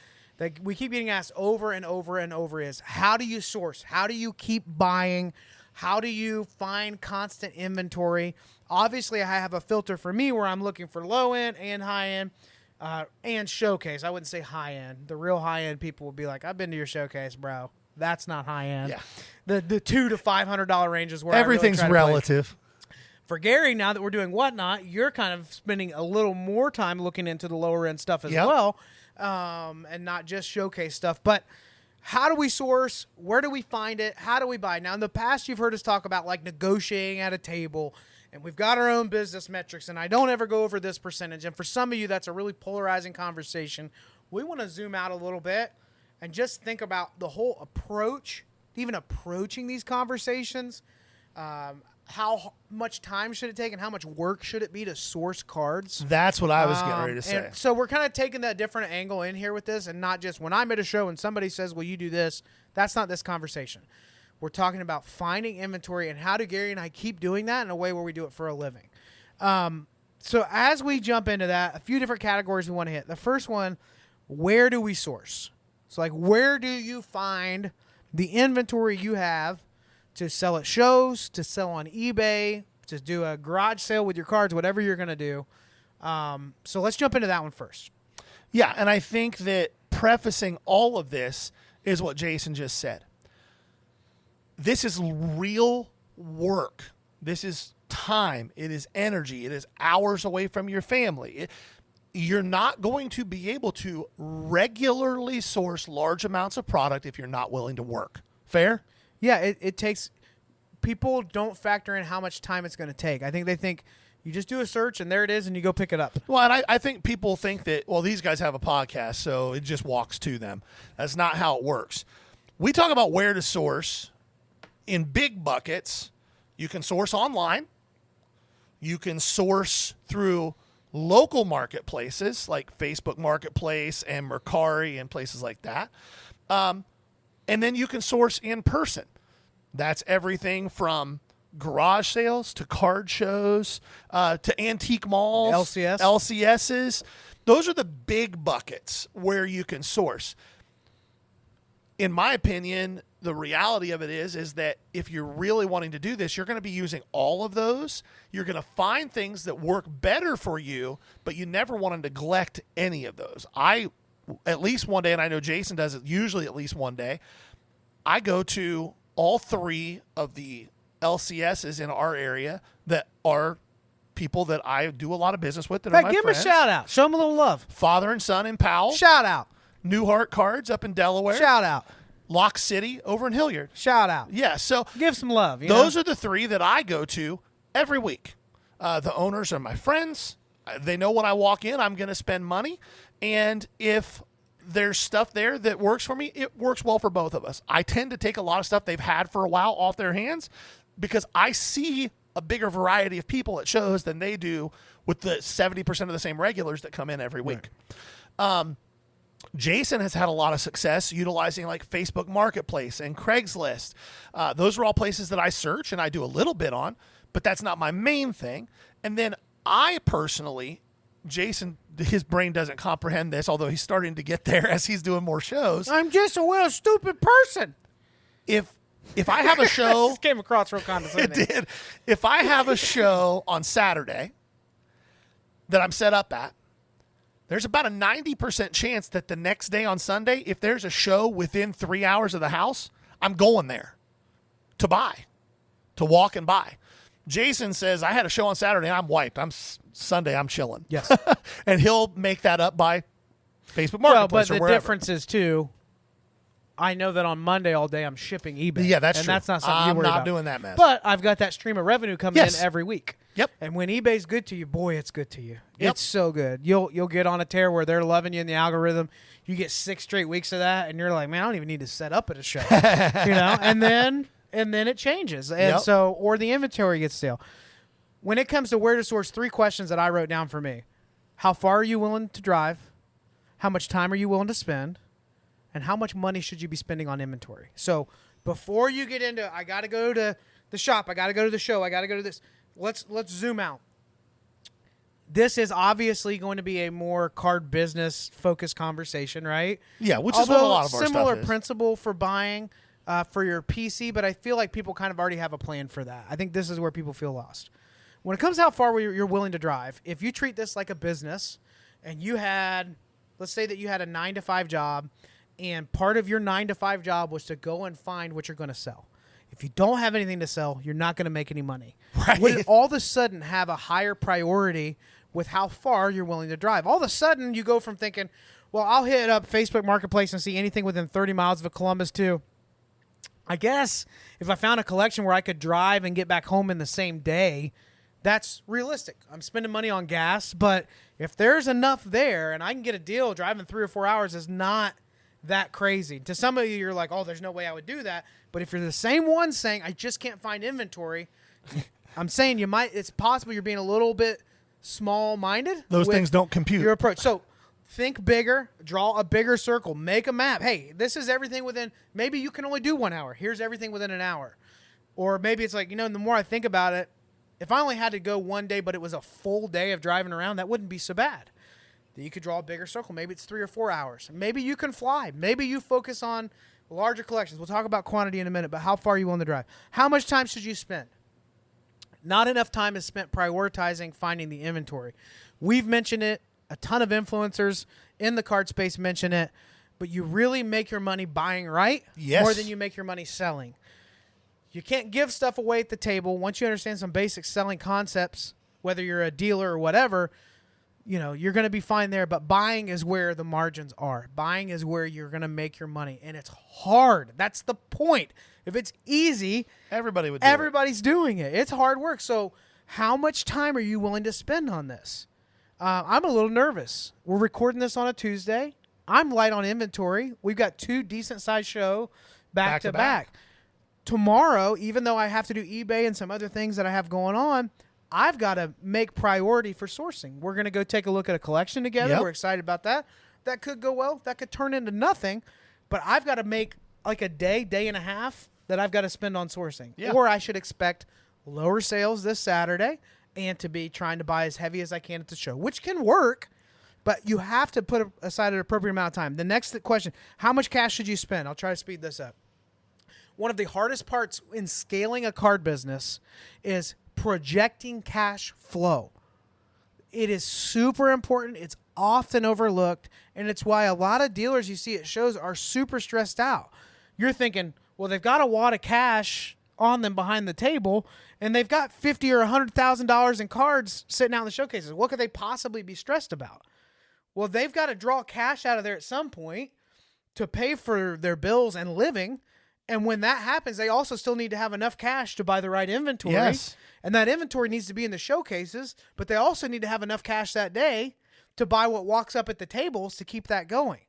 S1: we keep getting asked over and over and over is, how do you source? How do you keep buying? How do you find constant inventory? Obviously, I have a filter for me where I'm looking for low end and high end and showcase. I wouldn't say high end. The real high end people would be like, I've been to your showcase, bro. That's not high end.
S2: Yeah.
S1: The $200 to $500 range is where
S2: everything's
S1: I really try to
S2: relative.
S1: For Gary, now that we're doing Whatnot, you're kind of spending a little more time looking into the lower end stuff as well, and not just showcase stuff. But how do we source? Where do we find it? How do we buy? Now, in the past, you've heard us talk about like negotiating at a table, and we've got our own business metrics, and I don't ever go over this percentage. And for some of you, that's a really polarizing conversation. We want to zoom out a little bit and just think about the whole approach, even approaching these conversations. How much time should it take and how much work should it be to source cards?
S2: That's what I was getting ready to say.
S1: And so we're kind of taking that different angle in here with this, and not just when I'm at a show and somebody says, well, you do this. That's not this conversation. We're talking about finding inventory and how do Gary and I keep doing that in a way where we do it for a living. So as we jump into that, a few different categories we want to hit. The first one, where do we source? So like, where do you find the inventory you have to sell at shows, to sell on eBay, to do a garage sale with your cards, whatever you're going to do. So let's jump into that one first.
S2: Yeah, and I think that prefacing all of this is what Jason just said. This is real work. This is time. It is energy. It is hours away from your family. You're not going to be able to regularly source large amounts of product if you're not willing to work. Fair?
S1: Yeah, it takes – people don't factor in how much time it's going to take. I think they think you just do a search and there it is and you go pick it up.
S2: Well, and I think people think that, well, these guys have a podcast, so it just walks to them. That's not how it works. We talk about where to source in big buckets. You can source online. You can source through local marketplaces like Facebook Marketplace and Mercari and places like that. And then you can source in person. That's everything from garage sales to card shows to antique malls, LCSs. Those are the big buckets where you can source. In my opinion, the reality of it is that if you're really wanting to do this, you're going to be using all of those. You're going to find things that work better for you, but you never want to neglect any of those. At least one day, and I know Jason does it usually at least one day, I go to all three of the LCSs in our area that are people that I do a lot of business with. That are my
S1: give
S2: friends.
S1: them a shout out. Show them a little love.
S2: Father and Son in Powell.
S1: Shout out.
S2: Newhart Cards up in Delaware.
S1: Shout out.
S2: Lock City over in Hilliard.
S1: Shout out.
S2: Yeah, so
S1: Give some love.
S2: those are the 3 that I go to every week. The owners are my friends. They know when I walk in, I'm going to spend money. And if there's stuff there that works for me, it works well for both of us. I tend to take a lot of stuff they've had for a while off their hands because I see a bigger variety of people at shows than they do with the 70% of the same regulars that come in every week. Right. Jason has had a lot of success utilizing like Facebook Marketplace and Craigslist. Those are all places that I search and I do a little bit on, but that's not my main thing. And then I personally, Jason, his brain doesn't comprehend this, although he's starting to get there as he's doing more shows.
S1: I'm just a real stupid person.
S2: If I have a show,
S1: This came across real condescending.
S2: it did. If I have a show on Saturday that I'm set up at, there's about a 90% chance that the next day on Sunday, if there's a show within 3 hours of the house, I'm going there to walk and buy. Jason says, I had a show on Saturday, I'm wiped. Sunday, I'm chilling.
S1: Yes.
S2: And he'll make that up by Facebook Marketplace
S1: Well, but
S2: or
S1: the
S2: wherever.
S1: difference is, too, I know that on Monday all day I'm shipping eBay.
S2: Yeah, that's
S1: and
S2: true.
S1: that's not something you
S2: I'm
S1: worry
S2: not
S1: about.
S2: doing that mess.
S1: But I've got that stream of revenue coming
S2: Yes.
S1: in every week.
S2: Yep.
S1: And when eBay's good to you, boy, it's good to you.
S2: Yep.
S1: It's so good. You'll get on a tear where they're loving you in the algorithm. You get 6 straight weeks of that, and you're like, man, I don't even need to set up at a show, And then it changes, and
S2: Yep.
S1: so or the inventory gets stale. When it comes to where to source, 3 questions that I wrote down for me: how far are you willing to drive? How much time are you willing to spend? And how much money should you be spending on inventory? So before you get into, I got to go to the shop, I got to go to the show, I got to go to this. Let's zoom out. This is obviously going to be a more card business focused conversation, right?
S2: Yeah, which is what a lot of our
S1: similar
S2: stuff is.
S1: principle for buying for your PC, but I feel like people kind of already have a plan for that. I think this is where people feel lost. When it comes to how far you're willing to drive, if you treat this like a business and you had, let's say that you had a 9-to-5 job and part of your 9-to-5 job was to go and find what you're going to sell. If you don't have anything to sell, you're not going to make any money.
S2: Right.
S1: Would it all of a sudden have a higher priority with how far you're willing to drive? All of a sudden, you go from thinking, well, I'll hit up Facebook Marketplace and see anything within 30 miles of Columbus to, I guess, if I found a collection where I could drive and get back home in the same day, that's realistic. I'm spending money on gas, but if there's enough there and I can get a deal, driving 3 or 4 hours is not that crazy. To some of you, you're like, oh, there's no way I would do that. But if you're the same one saying, I just can't find inventory, I'm saying it's possible you're being a little bit small-minded.
S2: Those
S1: with
S2: things don't compute.
S1: your approach. So think bigger, draw a bigger circle, make a map. Hey, this is everything within, maybe you can only do 1 hour. Here's everything within an hour. Or maybe it's like, the more I think about it, if I only had to go one day, but it was a full day of driving around, that wouldn't be so bad. Then you could draw a bigger circle. Maybe it's 3 or 4 hours. Maybe you can fly. Maybe you focus on larger collections. We'll talk about quantity in a minute, but how far are you willing to drive? How much time should you spend? Not enough time is spent prioritizing finding the inventory. We've mentioned it. A ton of influencers in the card space mention it. But you really make your money buying right more than you make your money selling. You can't give stuff away at the table. Once you understand some basic selling concepts, whether you're a dealer or whatever, you're going to be fine there. But buying is where the margins are. Buying is where you're going to make your money. And it's hard. That's the point. If it's easy, everybody's doing it. It's hard work. So how much time are you willing to spend on this? I'm a little nervous. We're recording this on a Tuesday. I'm light on inventory. We've got 2 decent-sized shows back to back. Tomorrow, even though I have to do eBay and some other things that I have going on, I've got to make priority for sourcing. We're going to go take a look at a collection together. Yep. We're excited about that. That could go well. That could turn into nothing. But I've got to make like a day and a half that I've got to spend on sourcing. Yeah. Or I should expect lower sales this Saturday and to be trying to buy as heavy as I can at the show, which can work. But you have to put aside an appropriate amount of time. The next question, how much cash should you spend? I'll try to speed this up. One of the hardest parts in scaling a card business is projecting cash flow. It is super important. It's often overlooked, and it's why a lot of dealers you see at shows are super stressed out. You're thinking, well, they've got a wad of cash on them behind the table, and they've got $50,000 or $100,000 in cards sitting out in the showcases. What could they possibly be stressed about? Well, they've got to draw cash out of there at some point to pay for their bills and living. And when that happens, they also still need to have enough cash to buy the right inventory.
S2: Yes.
S1: And that inventory needs to be in the showcases, but they also need to have enough cash that day to buy what walks up at the tables to keep that going.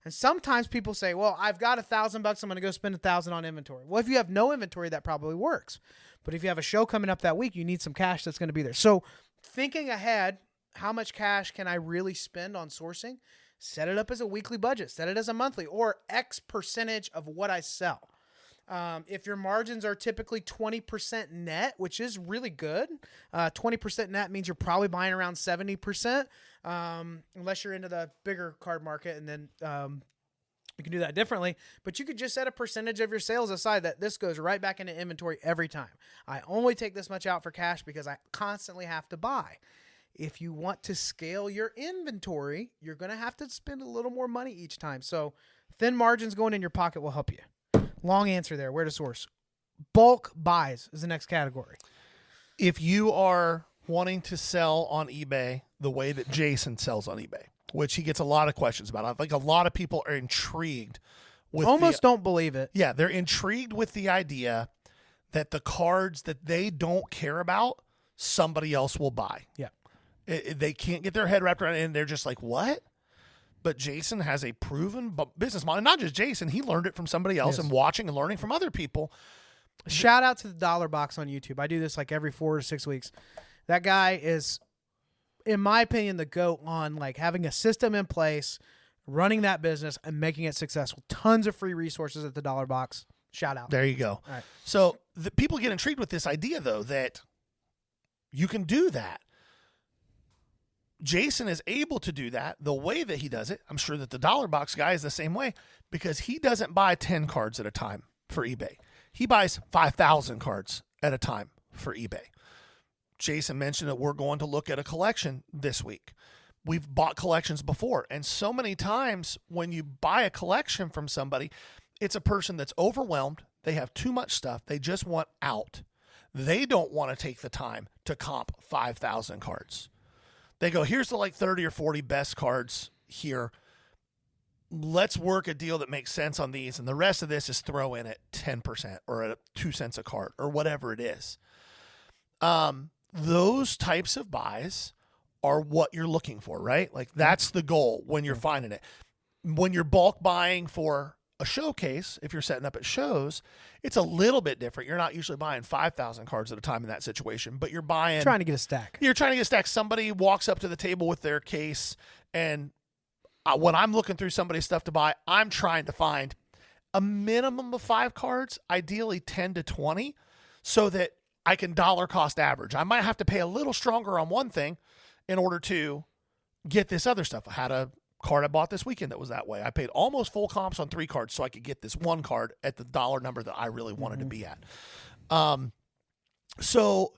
S1: And sometimes people say, well, I've got $1,000. I'm going to go spend $1,000 on inventory. Well, if you have no inventory, that probably works. But if you have a show coming up that week, you need some cash that's going to be there. So thinking ahead, how much cash can I really spend on sourcing? Set it up as a weekly budget. Set it as a monthly or X percentage of what I sell. If your margins are typically 20% net, which is really good, 20% net means you're probably buying around 70%, unless you're into the bigger card market, and then you can do that differently. But you could just set a percentage of your sales aside that this goes right back into inventory every time. I only take this much out for cash because I constantly have to buy. If you want to scale your inventory, you're going to have to spend a little more money each time. So thin margins going in your pocket will help you. Long answer there. Where to source? Bulk buys is the next category.
S2: If you are wanting to sell on eBay the way that Jason sells on eBay, which he gets a lot of questions about, I think a lot of people are intrigued with
S1: don't believe it.
S2: Yeah, they're intrigued with the idea that the cards that they don't care about, somebody else will buy.
S1: Yeah.
S2: They can't get their head wrapped around it, and they're just like, what? But Jason has a proven business model. And not just Jason, he learned it from somebody else and watching and learning from other people.
S1: Shout out to the Dollar Box on YouTube. I do this like every 4 to 6 weeks. That guy is, in my opinion, the GOAT on like having a system in place, running that business, and making it successful. Tons of free resources at the Dollar Box. Shout out.
S2: There you go.
S1: All right.
S2: So the people get intrigued with this idea, though, that you can do that. Jason is able to do that the way that he does it. I'm sure that the Dollar Box guy is the same way because he doesn't buy 10 cards at a time for eBay. He buys 5,000 cards at a time for eBay. Jason mentioned that we're going to look at a collection this week. We've bought collections before, and so many times when you buy a collection from somebody, it's a person that's overwhelmed. They have too much stuff. They just want out. They don't want to take the time to comp 5,000 cards. They go, here's the like 30 or 40 best cards here. Let's work a deal that makes sense on these. And the rest of this is throw in at 10% or at 2 cents a card or whatever it is. Those types of buys are what you're looking for, right? Like that's the goal when you're finding it. When you're bulk buying for a showcase, if you're setting up at shows, it's a little bit different. You're not usually buying 5,000 cards at a time in that situation, but you're buying...
S1: Trying to get a stack.
S2: You're trying to get a stack. Somebody walks up to the table with their case, and when I'm looking through somebody's stuff to buy, I'm trying to find a minimum of 5 cards, ideally 10 to 20, so that I can dollar cost average. I might have to pay a little stronger on one thing in order to get this other stuff. I had a card I bought this weekend that was that way. I paid almost full comps on 3 cards so I could get this one card at the dollar number that I really wanted to be at. So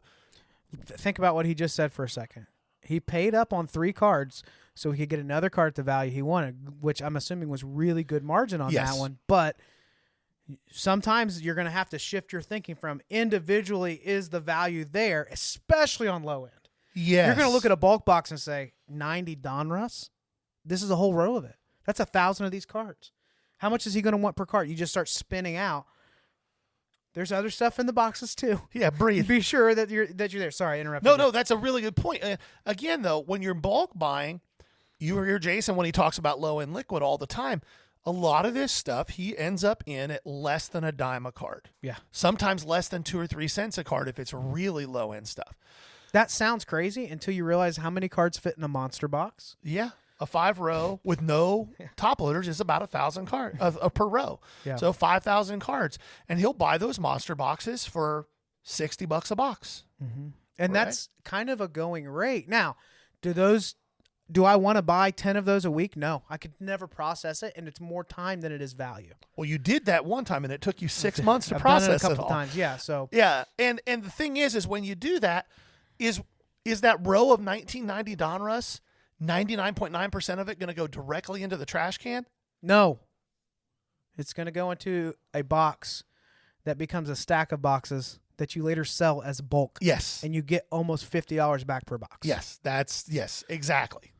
S1: think about what he just said for a second. He paid up on 3 cards so he could get another card at the value he wanted, which I'm assuming was really good margin on that one. But sometimes you're going to have to shift your thinking from individually is the value there, especially on low end.
S2: Yes.
S1: You're going to look at a bulk box and say, 90 Donruss? This is a whole row of it. That's 1,000 of these cards. How much is he going to want per card? You just start spinning out. There's other stuff in the boxes too.
S2: Yeah, breathe.
S1: Be sure that you're there. Sorry, I interrupted.
S2: No, that's a really good point. Again, though, when you're bulk buying, you hear Jason when he talks about low-end liquid all the time. A lot of this stuff he ends up in at less than a dime a card.
S1: Yeah.
S2: Sometimes less than 2 or 3 cents a card if it's really low-end stuff.
S1: That sounds crazy until you realize how many cards fit in a monster box.
S2: Yeah. A 5-row with no top loaders is about 1,000 cards per row.
S1: Yeah.
S2: So 5,000 cards. And he'll buy those monster boxes for $60 a box.
S1: Mm-hmm. And that's kind of a going rate. Now, do I want to buy 10 of those a week? No, I could never process it, and it's more time than it is value.
S2: Well, you did that one time, and it took you 6 months to
S1: I've
S2: process
S1: done it a couple
S2: all.
S1: times. Yeah. So
S2: yeah, and the thing is when you do that, is that row of 1990 Donruss, 99.9% of it going to go directly into the trash can?
S1: No. It's going to go into a box that becomes a stack of boxes that you later sell as bulk.
S2: Yes.
S1: And you get almost $50 back per box.
S2: Yes, exactly.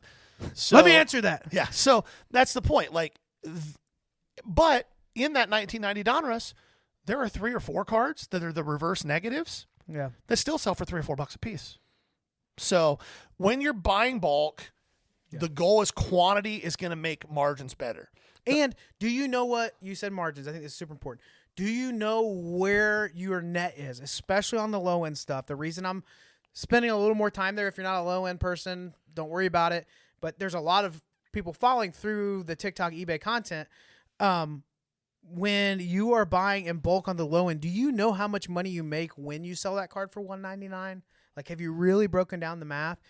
S2: So,
S1: let me answer that.
S2: Yeah, so that's the point. Like, But in that 1990 Donruss, there are 3 or 4 cards that are the reverse negatives
S1: Yeah.
S2: that still sell for $3 or $4 a piece. So when you're buying bulk, the goal is quantity is going to make margins better.
S1: And do you know what you said margins? I think this is super important. Do you know where your net is, especially on the low end stuff? The reason I'm spending a little more time there, if you're not a low end person, don't worry about it. But there's a lot of people following through the TikTok, eBay content. When you are buying in bulk on the low end, do you know how much money you make when you sell that card for $199? Like, have you really broken down the math?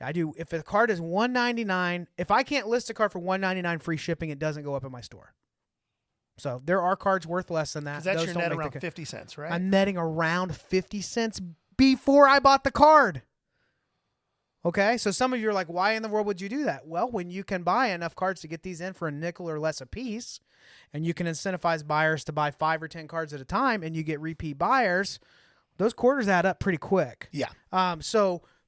S1: I do. If a card is $199, if I can't list a card for $199 free shipping, it doesn't go up in my store. So there are cards worth less than that.
S2: That's
S1: Those
S2: your
S1: don't
S2: net
S1: make
S2: around
S1: the
S2: 50 cents, right?
S1: I'm netting around 50 cents before I bought the card. Okay, so some of you are like, why in the world would you do that? Well, when you can buy enough cards to get these in for a nickel or less a piece, and you can incentivize buyers to buy 5 or 10 cards at a time, and you get repeat buyers, those quarters add up pretty quick.
S2: Yeah.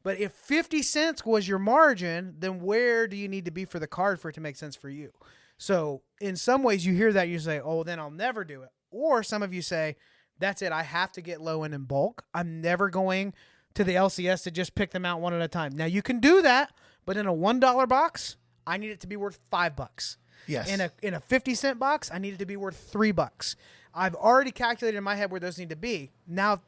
S1: But if 50 cents was your margin, then where do you need to be for the card for it to make sense for you? So in some ways you hear that, you say, oh, then I'll never do it. Or some of you say, that's it, I have to get low end in bulk. I'm never going to the LCS to just pick them out one at a time. Now you can do that, but in a $1 box, I need it to be worth $5.
S2: Yes.
S1: In a 50-cent box, I need it to be worth $3. I've already calculated in my head where those need to be. Now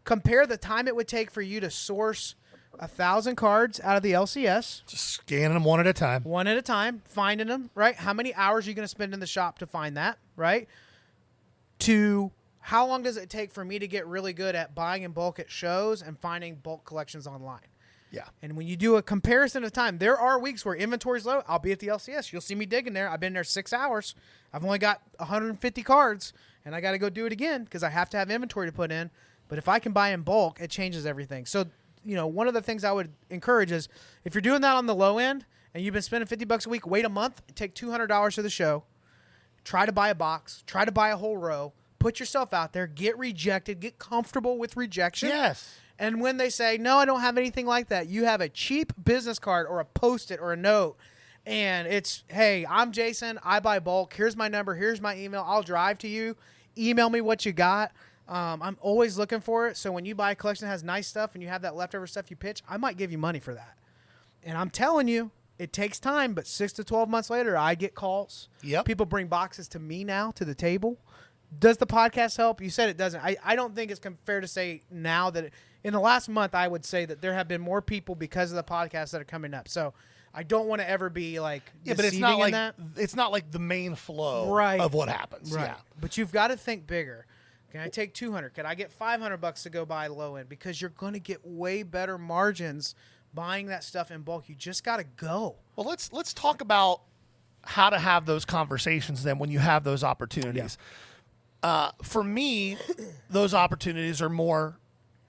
S1: compare the time it would take for you to source 1,000 cards out of the LCS.
S2: Just scanning them one at a time.
S1: One at a time, finding them, right? How many hours are you going to spend in the shop to find that, right? To how long does it take for me to get really good at buying in bulk at shows and finding bulk collections online?
S2: Yeah.
S1: And when you do a comparison of time, there are weeks where inventory's low. I'll be at the LCS. You'll see me digging there. I've been there 6 hours. I've only got 150 cards, and I got to go do it again because I have to have inventory to put in. But if I can buy in bulk, it changes everything. So, one of the things I would encourage is if you're doing that on the low end and you've been spending $50 a week, wait a month, take $200 to the show, try to buy a box, try to buy a whole row, put yourself out there, get rejected, get comfortable with rejection.
S2: Yes.
S1: And when they say, no, I don't have anything like that, you have a cheap business card or a Post-it or a note. And it's, hey, I'm Jason. I buy bulk. Here's my number. Here's my email. I'll drive to you. Email me what you got. I'm always looking for it. So when you buy a collection that has nice stuff and you have that leftover stuff you pitch, I might give you money for that. And I'm telling you, it takes time, but 6 to 12 months later, I get calls.
S2: Yep.
S1: People bring boxes to me now, to the table. Does the podcast help? You said it doesn't. I don't think it's fair to say now that in the last month, I would say that there have been more people because of the podcast that are coming up. So I don't want to ever be like
S2: but it's not like
S1: that.
S2: It's not like the main flow
S1: Right.
S2: of what happens.
S1: Right.
S2: Yeah.
S1: But you've got to think bigger. Can I take 200? Can I get $500 to go buy low end? Because you're going to get way better margins buying that stuff in bulk. You just got to go.
S2: Well, let's talk about how to have those conversations then when you have those opportunities. For me, those opportunities are more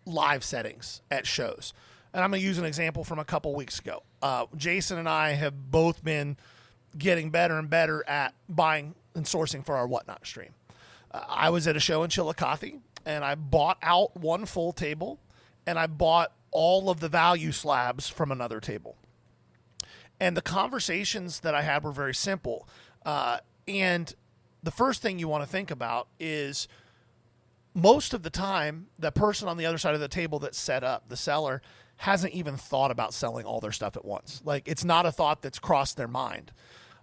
S2: live settings at shows. And I'm going to use an example from a couple weeks ago. Jason and I have both been getting better and better at buying and sourcing for our Whatnot stream. I was at a show in Chillicothe, and I bought out one full table, and I bought all of the value slabs from another table. And the conversations that I had were very simple. And the first thing you want to think about is most of the time, the person on the other side of the table that's set up, the seller, hasn't even thought about selling all their stuff at once. Like, it's not a thought that's crossed their mind.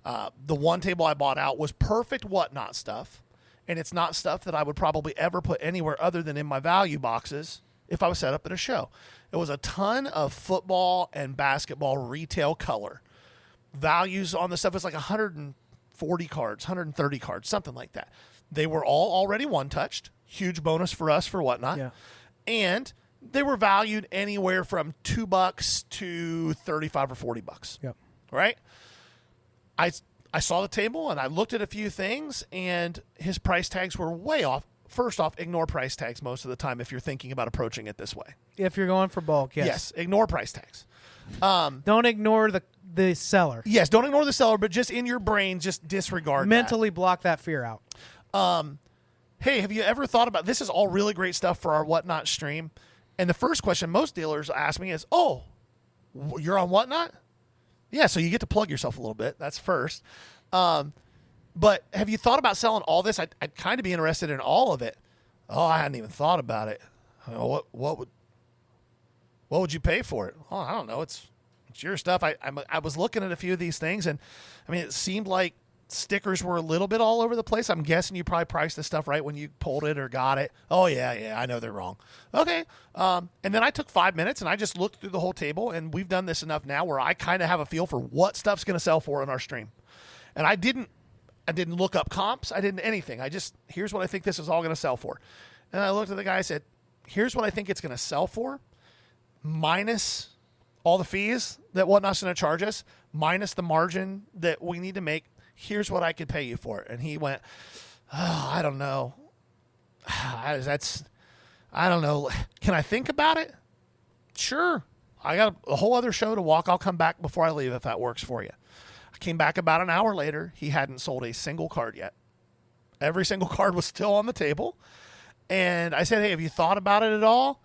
S2: The one table I bought out was perfect Whatnot stuff, and it's not stuff that I would probably ever put anywhere other than in my value boxes if I was set up at a show. It was a ton of football and basketball retail color. Values on the stuff was like 140 cards, 130 cards, something like that. They were all already one-touched. Huge bonus for us for Whatnot.
S1: Yeah.
S2: And they were valued anywhere from $2 to $35 or $40.
S1: Yep.
S2: Right? I saw the table and I looked at a few things, and his price tags were way off. First off, ignore price tags most of the time if you're thinking about approaching it this way.
S1: If you're going for bulk, yes.
S2: Yes, ignore price tags.
S1: Don't ignore the seller.
S2: Yes, don't ignore the seller, but just in your brain, just disregard
S1: Mentally block that fear out.
S2: Hey, have you ever thought about, this is all really great stuff for our Whatnot stream. And the first question most dealers ask me is, oh, you're on Whatnot? Yeah, so you get to plug yourself a little bit. That's first. But have you thought about selling all this? I'd kind of be interested in all of it. Oh, I hadn't even thought about it. Oh, what would you pay for it? Oh, I don't know. It's your stuff. I was looking at a few of these things, and I mean, it seemed like stickers were a little bit all over the place. I'm guessing you probably priced the stuff right when you pulled it or got it. Oh, yeah, I know they're wrong. Okay. And then I took 5 minutes and I just looked through the whole table, and we've done this enough now where I kind of have a feel for what stuff's going to sell for in our stream. And I didn't look up comps. I didn't anything. Here's what I think this is all going to sell for. And I looked at the guy and said, here's what I think it's going to sell for, minus all the fees that Whatnot's going to charge us, minus the margin that we need to make. Here's what I could pay you for it. And he went, oh, I don't know. I don't know. Can I think about it? Sure. I got a whole other show to walk. I'll come back before I leave if that works for you. I came back about an hour later. He hadn't sold a single card yet. Every single card was still on the table. And I said, hey, have you thought about it at all?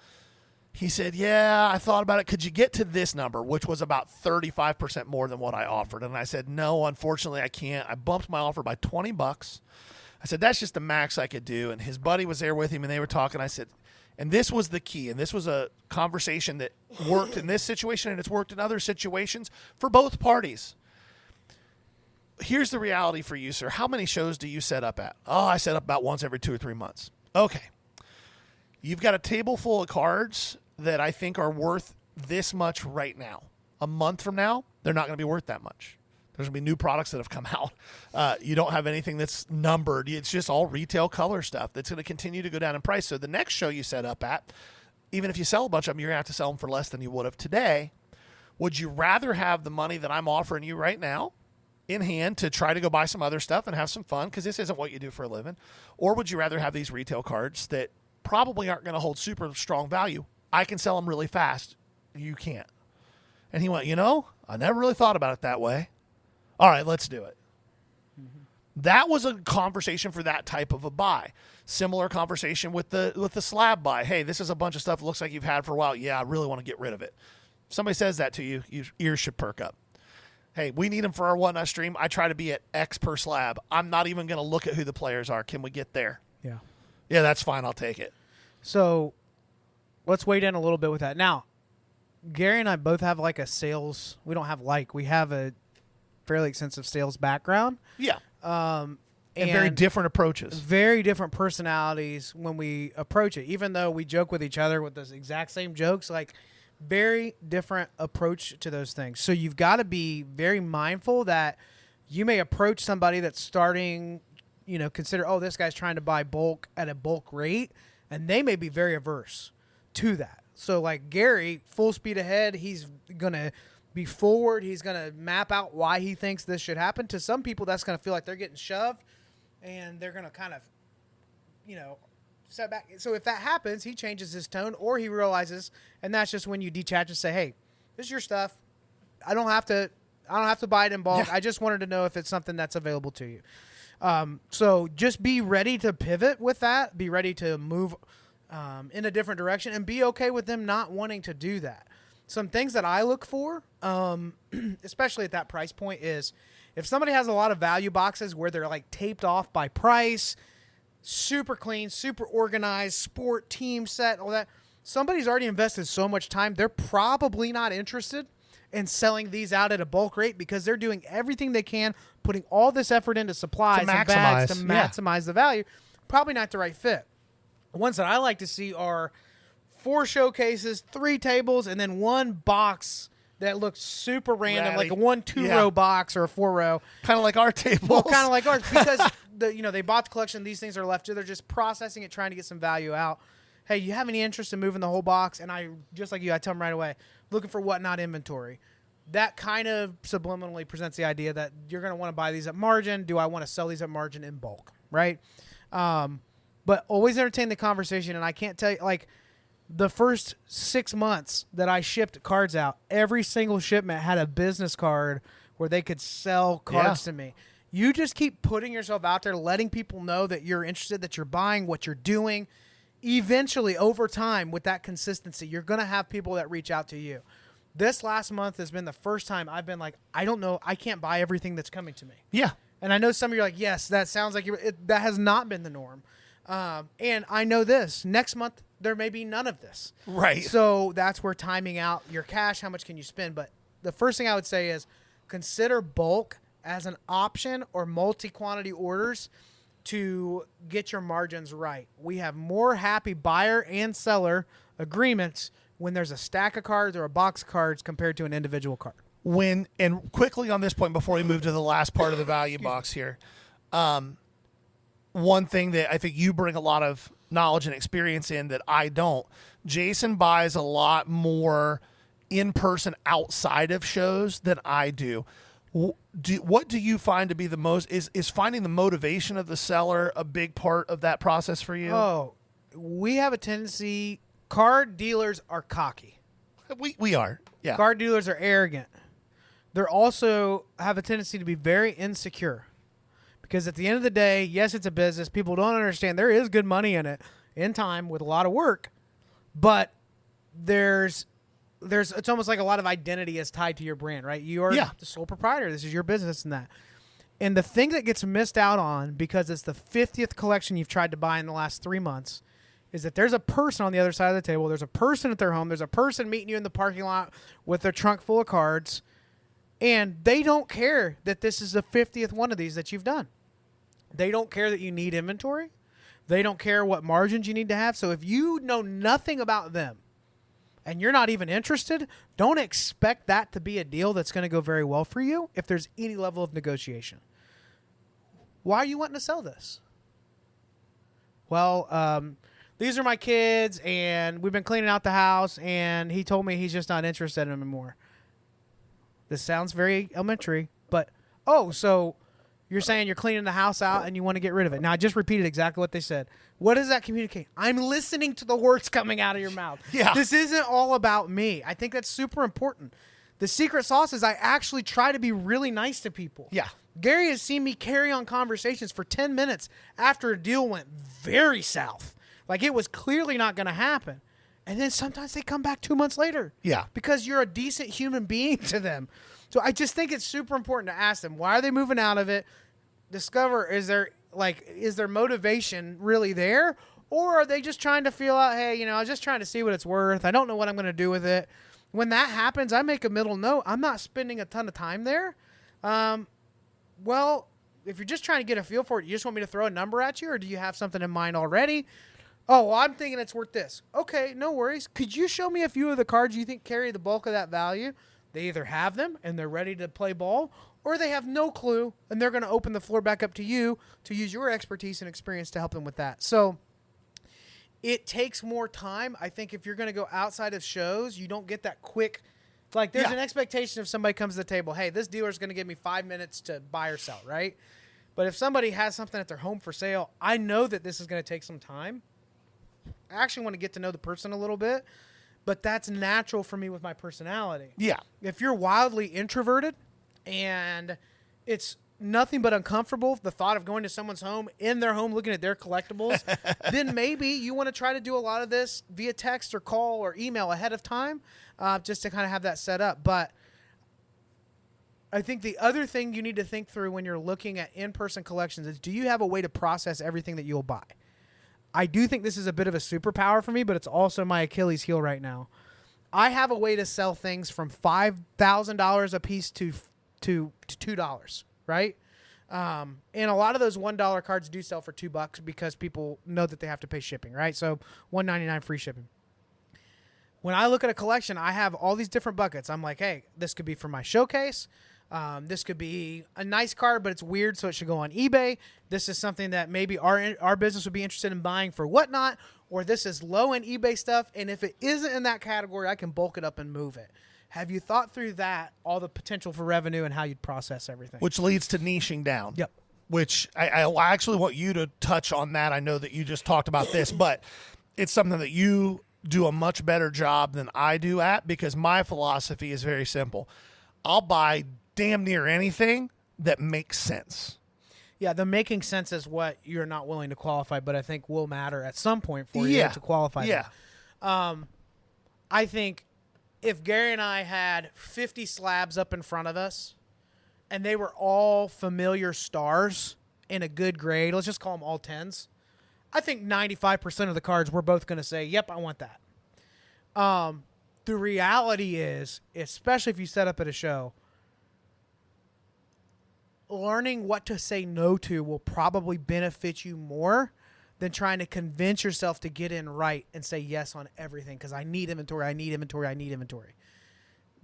S2: He said, yeah, I thought about it. Could you get to this number, which was about 35% more than what I offered? And I said, no, unfortunately, I can't. I bumped my offer by $20. I said, that's just the max I could do. And his buddy was there with him, and they were talking. I said, and this was the key, and this was a conversation that worked in this situation, and it's worked in other situations for both parties. Here's the reality for you, sir. How many shows do you set up at? Oh, I set up about once every 2 or 3 months. Okay. You've got a table full of cards that I think are worth this much right now. A month from now, they're not going to be worth that much. There's going to be new products that have come out. You don't have anything that's numbered. It's just all retail color stuff that's going to continue to go down in price. So the next show you set up at, even if you sell a bunch of them, you're going to have to sell them for less than you would have today. Would you rather have the money that I'm offering you right now in hand to try to go buy some other stuff and have some fun, because this isn't what you do for a living? Or would you rather have these retail cards that probably aren't going to hold super strong value? I can sell them really fast. You can't. And he went, I never really thought about it that way. All right, let's do it. Mm-hmm. That was a conversation for that type of a buy. Similar conversation with the slab buy. Hey, this is a bunch of stuff that looks like you've had for a while. Yeah, I really want to get rid of it. Somebody says that to you, your ears should perk up. Hey, we need them for our Whatnot stream. I try to be at X per slab. I'm not even going to look at who the players are. Can we get there?
S1: Yeah.
S2: Yeah, that's fine. I'll take it.
S1: So let's wade in a little bit with that. Now, Gary and I both have we have a fairly extensive sales background.
S2: Yeah. And very different approaches.
S1: Very different personalities when we approach it. Even though we joke with each other with those exact same jokes, very different approach to those things. So you've got to be very mindful that you may approach somebody that's starting, consider, oh, this guy's trying to buy bulk at a bulk rate, and they may be very averse to that. So Gary, full speed ahead, he's going to be forward. He's going to map out why he thinks this should happen. To some people, that's going to feel like they're getting shoved, and they're going to kind of, set back. So if that happens, he changes his tone, or he realizes, and that's just when you detach and say, hey, this is your stuff. I don't have to buy it in bulk. Yeah. I just wanted to know if it's something that's available to you. So just be ready to pivot with that. Be ready to move in a different direction, and be okay with them not wanting to do that. Some things that I look for, especially at that price point, is if somebody has a lot of value boxes where they're taped off by price, super clean, super organized, sport, team set, all that. Somebody's already invested so much time, they're probably not interested in selling these out at a bulk rate, because they're doing everything they can, putting all this effort into supplies and bags to maximize the value. Probably not the right fit. The ones that I like to see are 4 showcases, 3 tables, and then 1 box that looks super random, like a 1 2-row box or a 4-row.
S2: Kind of like our tables.
S1: Well, kind of like ours, because they bought the collection. These things are left. They're just processing it, trying to get some value out. Hey, you have any interest in moving the whole box? And I, just like you, I tell them right away, looking for Whatnot inventory. That kind of subliminally presents the idea that you're going to want to buy these at margin. Do I want to sell these at margin in bulk? Right? But always entertain the conversation. And I can't tell you, the first 6 months that I shipped cards out, every single shipment had a business card where they could sell cards to me. You just keep putting yourself out there, letting people know that you're interested, that you're buying, what you're doing. Eventually, over time, with that consistency, you're going to have people that reach out to you. This last month has been the first time I've been I don't know, I can't buy everything that's coming to me.
S2: Yeah.
S1: And I know some of you are like, yes, that sounds like that has not been the norm. And I know this. Next month, there may be none of this.
S2: Right.
S1: So that's where timing out your cash, how much can you spend? But the first thing I would say is consider bulk as an option or multi-quantity orders to get your margins right. We have more happy buyer and seller agreements when there's a stack of cards or a box of cards compared to an individual card.
S2: And quickly on this point before we move to the last part of the value box here, one thing that I think you bring a lot of knowledge and experience in that I don't. Jason buys a lot more in person outside of shows than I do. What do you find to be the most? Is finding the motivation of the seller a big part of that process for you?
S1: Oh, we have a tendency. Card dealers are cocky.
S2: We are. Yeah.
S1: Card dealers are arrogant. They're also have a tendency to be very insecure. Because at the end of the day, yes, it's a business. People don't understand there is good money in it in time with a lot of work. But it's almost like a lot of identity is tied to your brand, right? You are the sole proprietor. This is your business and that. And the thing that gets missed out on because it's the 50th collection you've tried to buy in the last 3 months is that there's a person on the other side of the table. There's a person at their home. There's a person meeting you in the parking lot with their trunk full of cards. And they don't care that this is the 50th one of these that you've done. They don't care that you need inventory. They don't care what margins you need to have. So if you know nothing about them and you're not even interested, don't expect that to be a deal that's going to go very well for you if there's any level of negotiation. Why are you wanting to sell this? Well, these are my kids, and we've been cleaning out the house, and he told me he's just not interested in them anymore. This sounds very elementary, but, so you're saying you're cleaning the house out and you want to get rid of it. Now, I just repeated exactly what they said. What does that communicate? I'm listening to the words coming out of your mouth.
S2: Yeah.
S1: This isn't all about me. I think that's super important. The secret sauce is I actually try to be really nice to people.
S2: Yeah.
S1: Gary has seen me carry on conversations for 10 minutes after a deal went very south. Like it was clearly not going to happen. And then sometimes they come back 2 months later.
S2: Yeah.
S1: Because you're a decent human being to them. So I just think it's super important to ask them, why are they moving out of it? Discover, is their motivation really there? Or are they just trying to feel out, hey, I was just trying to see what it's worth. I don't know what I'm going to do with it. When that happens, I make a middle note. I'm not spending a ton of time there. Well, if you're just trying to get a feel for it, you just want me to throw a number at you, or do you have something in mind already? Oh, well, I'm thinking it's worth this. Okay, no worries. Could you show me a few of the cards you think carry the bulk of that value? They either have them and they're ready to play ball, or they have no clue and they're going to open the floor back up to you to use your expertise and experience to help them with that. So it takes more time. I think if you're going to go outside of shows, you don't get that quick. Like there's an expectation if somebody comes to the table, hey, this dealer's going to give me 5 minutes to buy or sell, right? But if somebody has something at their home for sale, I know that this is going to take some time. I actually want to get to know the person a little bit, but that's natural for me with my personality.
S2: Yeah.
S1: If you're wildly introverted and it's nothing but uncomfortable, the thought of going to someone's home, in their home, looking at their collectibles, then maybe you want to try to do a lot of this via text or call or email ahead of time just to kind of have that set up. But I think the other thing you need to think through when you're looking at in-person collections is, do you have a way to process everything that you'll buy? I do think this is a bit of a superpower for me, but it's also my Achilles heel right now. I have a way to sell things from $5,000 a piece to $2, right? And a lot of those $1 cards do sell for $2 because people know that they have to pay shipping, right? So $1.99 free shipping. When I look at a collection, I have all these different buckets. I'm like, hey, this could be for my showcase. This could be a nice card, but it's weird, so it should go on eBay. This is something that maybe our business would be interested in buying for whatnot, or this is low-end eBay stuff, and if it isn't in that category, I can bulk it up and move it. Have you thought through that, all the potential for revenue and how you'd process everything?
S2: Which leads to niching down.
S1: Yep.
S2: Which I actually want you to touch on that. I know that you just talked about this, but it's something that you do a much better job than I do at, because my philosophy is very simple. I'll buy damn near anything that makes sense.
S1: Yeah, the making sense is what you're not willing to qualify, but I think will matter at some point for you to qualify.
S2: Yeah.
S1: I think if Gary and I had 50 slabs up in front of us and they were all familiar stars in a good grade. Let's just call them all 10s. I think 95% of the cards we're both going to say, yep, I want that. The reality is, especially if you set up at a show, learning what to say no to will probably benefit you more than trying to convince yourself to get in right and say yes on everything because I need inventory, I need inventory, I need inventory.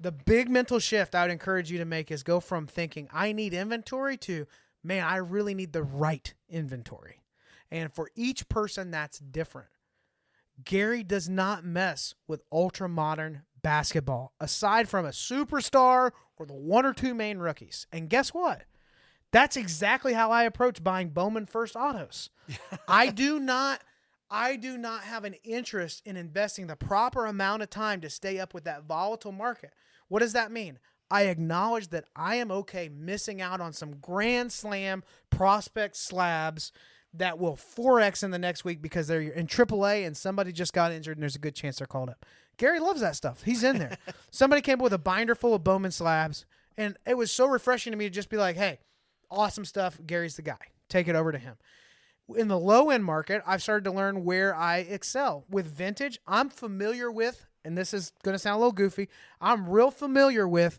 S1: The big mental shift I would encourage you to make is go from thinking I need inventory to, man, I really need the right inventory. And for each person, that's different. Gary does not mess with ultra-modern basketball, aside from a superstar or the one or two main rookies. And guess what? That's exactly how I approach buying Bowman First autos. I do not have an interest in investing the proper amount of time to stay up with that volatile market. What does that mean? I acknowledge that I am okay missing out on some grand slam prospect slabs that will 4X in the next week because they're in AAA and somebody just got injured and there's a good chance they're called up. Gary loves that stuff. He's in there. Somebody came up with a binder full of Bowman slabs, and it was so refreshing to me to just be like, hey, awesome stuff. Gary's the guy. Take it over to him. In the low-end market, I've started to learn where I excel. With vintage, I'm familiar with, and this is going to sound a little goofy, I'm real familiar with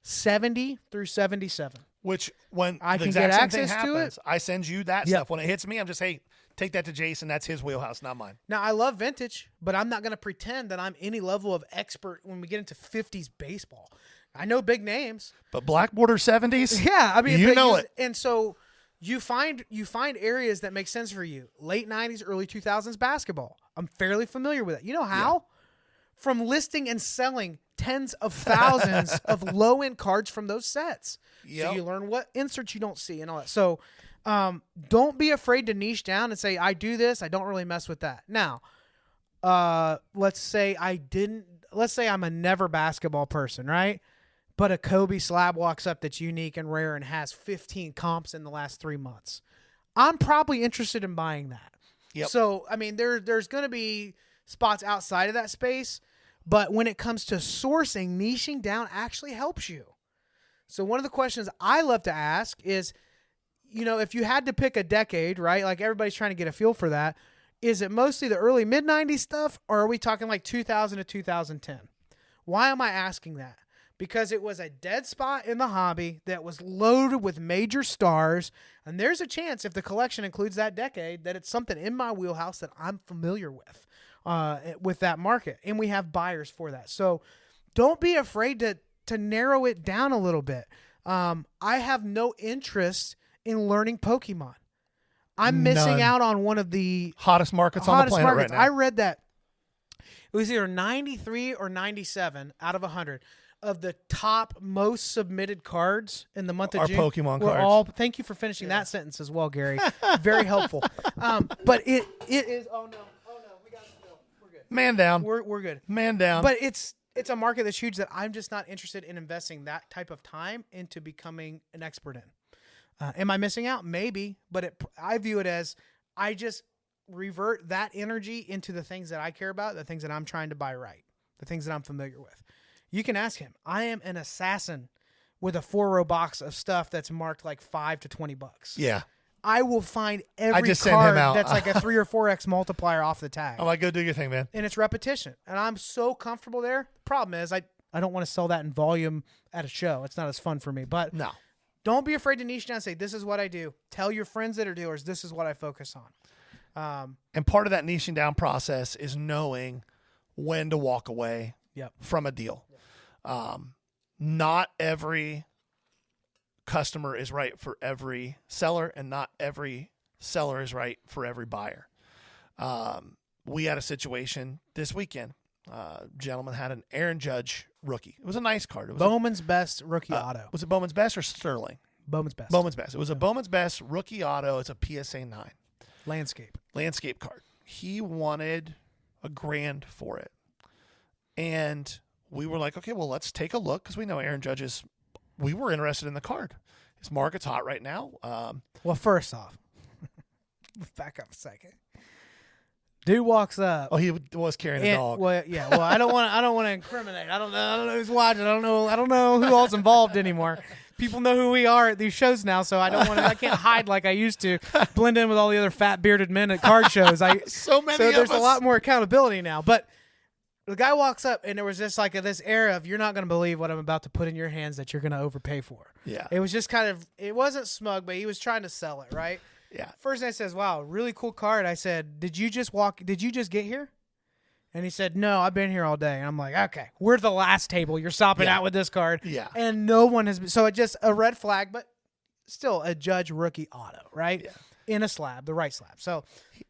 S1: 70 through 77.
S2: Which, when
S1: I
S2: the
S1: can
S2: exact
S1: get
S2: same thing
S1: access to
S2: happens,
S1: it.
S2: I send you that
S1: Yep.
S2: stuff. When it hits me, I'm just, hey, take that to Jason. That's his wheelhouse, not mine.
S1: Now, I love vintage, but I'm not going to pretend that I'm any level of expert when we get into 50s baseball. I know big names.
S2: But Black Border 70s?
S1: Yeah, I mean,
S2: you
S1: but
S2: know it.
S1: And so you find areas that make sense for you. Late 90s, early 2000s basketball. I'm fairly familiar with it. You know how? Yeah. From listing and selling tens of thousands of low-end cards from those sets.
S2: Yep.
S1: So you learn what inserts you don't see and all that. So don't be afraid to niche down and say, I do this. I don't really mess with that. Now, let's say I'm a never basketball person, right? But a Kobe slab walks up that's unique and rare and has 15 comps in the last 3 months. I'm probably interested in buying that.
S2: Yep.
S1: So, I mean, there's going to be spots outside of that space, but when it comes to sourcing, niching down actually helps you. So one of the questions I love to ask is, you know, if you had to pick a decade, right? Like everybody's trying to get a feel for that. Is it mostly the early mid-90s stuff, or are we talking like 2000 to 2010? Why am I asking that? Because it was a dead spot in the hobby that was loaded with major stars, and there's a chance if the collection includes that decade that it's something in my wheelhouse that I'm familiar with that market, and we have buyers for that. So don't be afraid to narrow it down a little bit. I have no interest in learning Pokemon. I'm missing out on one of the
S2: hottest markets on the planet right now.
S1: I read that it was either 93 or 97 out of 100 of the top most submitted cards in the month of June.
S2: Our Pokemon cards.
S1: Thank you for finishing that sentence as well, Gary. Very helpful. But it is. Oh no, we got to go. We're good.
S2: Man down.
S1: We're good.
S2: Man down.
S1: But it's a market that's huge that I'm just not interested in investing that type of time into becoming an expert in. Am I missing out? Maybe, but I view it as I just revert that energy into the things that I care about, the things that I'm trying to buy right, the things that I'm familiar with. You can ask him. I am an assassin with a 4-row box of stuff that's marked like $5 to $20.
S2: Yeah.
S1: I will find every
S2: just send him
S1: card
S2: out.
S1: that's like a 3 or 4X multiplier off the tag.
S2: I'm like, go do your thing, man.
S1: And it's repetition. And I'm so comfortable there. Problem is, I don't want to sell that in volume at a show. It's not as fun for me. But
S2: No.
S1: don't be afraid to niche down and say, this is what I do. Tell your friends that are dealers, this is what I focus on.
S2: And part of that niching down process is knowing when to walk away from a deal. Not every customer is right for every seller, and not every seller is right for every buyer. We had a situation this weekend. Gentleman had an Aaron Judge rookie. It was a nice card. It was
S1: Bowman's best rookie auto.
S2: Was it Bowman's best or Sterling?
S1: Bowman's best.
S2: Bowman's best. It was a Bowman's best rookie auto. It's a PSA 9. Landscape card. He wanted $1,000 for it. And we were like, okay, well, let's take a look, because we know Aaron Judge we were interested in the card. His market's hot right now.
S1: Well, first off, back up a second. Dude walks up.
S2: Oh, he was carrying a dog.
S1: Well, yeah. Well, I don't want to incriminate. I don't know who's watching. I don't know who all's involved anymore. People know who we are at these shows now, so I can't hide like I used to, blend in with all the other fat bearded men at card shows.
S2: So
S1: there's a lot more accountability now. But the guy walks up, and there was just like this air of, you're not going to believe what I'm about to put in your hands that you're going to overpay for.
S2: Yeah.
S1: It was just kind of, it wasn't smug, but he was trying to sell it, right?
S2: Yeah.
S1: First I says, wow, really cool card. I said, did you just get here? And he said, no, I've been here all day. And I'm like, okay, we're the last table. You're stopping out with this card.
S2: Yeah.
S1: And no one has been. So it's just a red flag, but still a Judge rookie auto, right?
S2: Yeah.
S1: In a slab, the right slab. So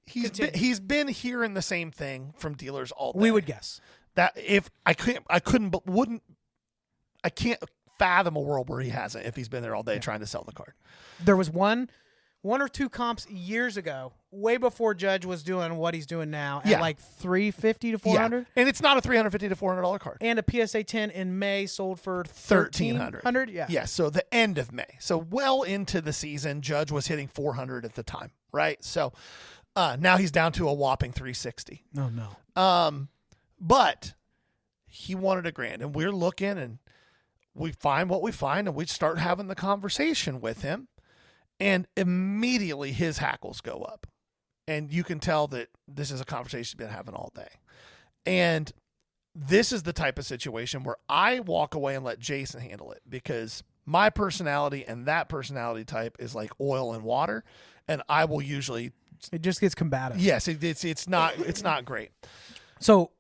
S2: he's been hearing the same thing from dealers all day.
S1: we would guess.
S2: That if I can't fathom a world where he hasn't, if he's been there all day trying to sell the card.
S1: There was one or two comps years ago, way before Judge was doing what he's doing now, at like $350 to $400.
S2: Yeah. And it's not a $350 to $400 card.
S1: And a PSA 10 in May sold for
S2: $1,300.
S1: Yeah.
S2: Yeah. So the end of May. So well into the season, Judge was hitting $400 at the time, right? So now he's down to a whopping $360.
S1: Oh no.
S2: But he wanted $1,000, and we're looking, and we find what we find, and we start having the conversation with him. And immediately his hackles go up. And you can tell that this is a conversation he's been having all day. And this is the type of situation where I walk away and let Jason handle it, because my personality and that personality type is like oil and water. And I will usually...
S1: It just gets combative.
S2: Yes, it's not great.
S1: So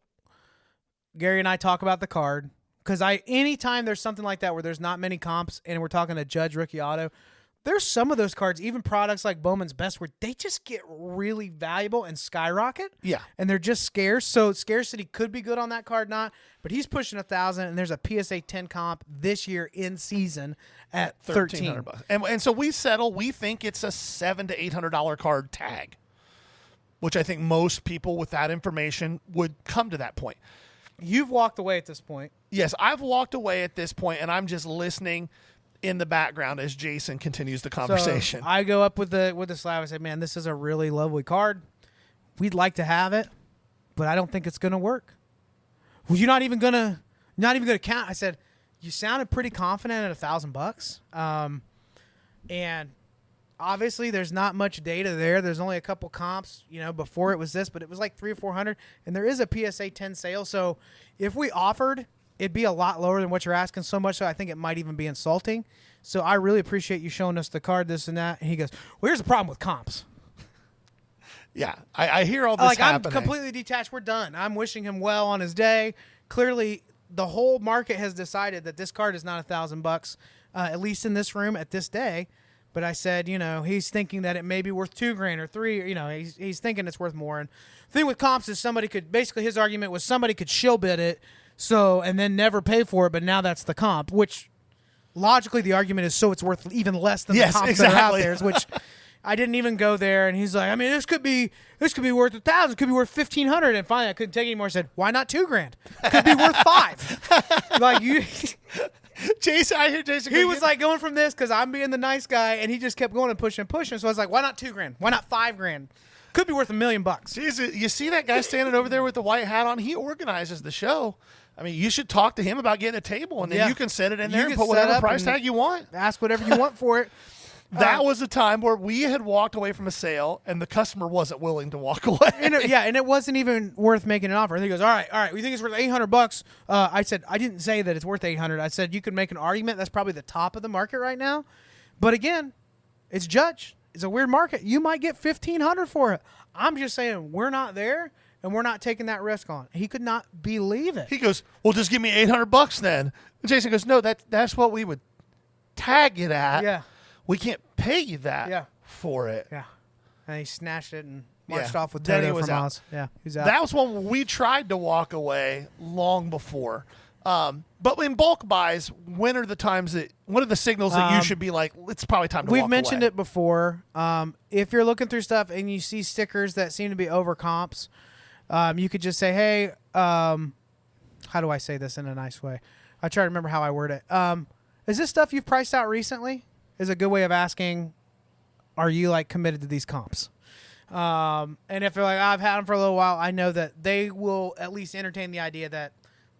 S1: Gary and I talk about the card, because anytime there's something like that where there's not many comps and we're talking a Judge rookie auto, there's some of those cards, even products like Bowman's Best, where they just get really valuable and skyrocket.
S2: Yeah.
S1: And they're just scarce. So scarcity could be good on that card, not. But he's pushing 1,000, and there's a PSA 10 comp this year in season at $1,300.
S2: And so we settle. We think it's a $700 to $800 card tag, which I think most people with that information would come to that point.
S1: You've walked away at this point.
S2: Yes, I've walked away at this point, and I'm just listening in the background as Jason continues the conversation.
S1: So I go up with the slab. I say, man, this is a really lovely card. We'd like to have it, but I don't think it's going to work. Well, you're not even gonna count. I said, you sounded pretty confident at $1,000. And obviously there's not much data there. There's only a couple comps, before it was this, but it was like 300 or 400, and there is a PSA 10 sale. So if we offered, it'd be a lot lower than what you're asking, so much so I think it might even be insulting. So I really appreciate you showing us the card, this and that. And he goes, well, here's the problem with comps.
S2: Yeah, I hear all this happening.
S1: I'm completely detached. We're done. I'm wishing him well on his day. Clearly, the whole market has decided that this card is not $1,000, at least in this room at this day. But I said, he's thinking that it may be worth $2,000 or $3,000. He's thinking it's worth more. And the thing with comps is his argument was somebody could shill bid it, and then never pay for it, but now that's the comp, which logically the argument is so it's worth even less than the comps that are out there, which I didn't even go there. And he's like, I mean, this could be worth $1,000, could be worth $1,500. And finally I couldn't take it anymore. I said, why not $2,000? Could be worth $5,000. Like you
S2: Jason, I hear Jason.
S1: He was like going from this because I'm being the nice guy, and he just kept going and pushing. So I was like, why not $2,000? Why not $5,000? Could be worth $1 million.
S2: Jeez, you see that guy standing over there with the white hat on? He organizes the show. I mean, you should talk to him about getting a table, and then you can set it in there and put whatever price tag you want.
S1: Ask whatever you want for it.
S2: That was a time where we had walked away from a sale, and the customer wasn't willing to walk away.
S1: And it wasn't even worth making an offer. And he goes, all right, we think it's worth $800. I said, I didn't say that it's worth $800. I said you could make an argument that's probably the top of the market right now. But again, it's Judge. It's a weird market. You might get $1,500 for it. I'm just saying we're not there, and we're not taking that risk on. He could not believe it.
S2: He goes, well, just give me $800 then. And Jason goes, no, that's what we would tag it at.
S1: Yeah.
S2: We can't pay you that for it.
S1: Yeah. And he snatched it and marched off with
S2: Denny
S1: Toto
S2: was
S1: from
S2: out.
S1: Oz. Yeah, he's out.
S2: That was when we tried to walk away long before. But in bulk buys, what are the signals that you should be like, it's probably time to walk away?
S1: We've mentioned it before. If you're looking through stuff and you see stickers that seem to be over comps, you could just say, hey, how do I say this in a nice way? I try to remember how I word it. Is this stuff you've priced out recently? Is a good way of asking, are you like committed to these comps? And if they're like, I've had them for a little while, I know that they will at least entertain the idea that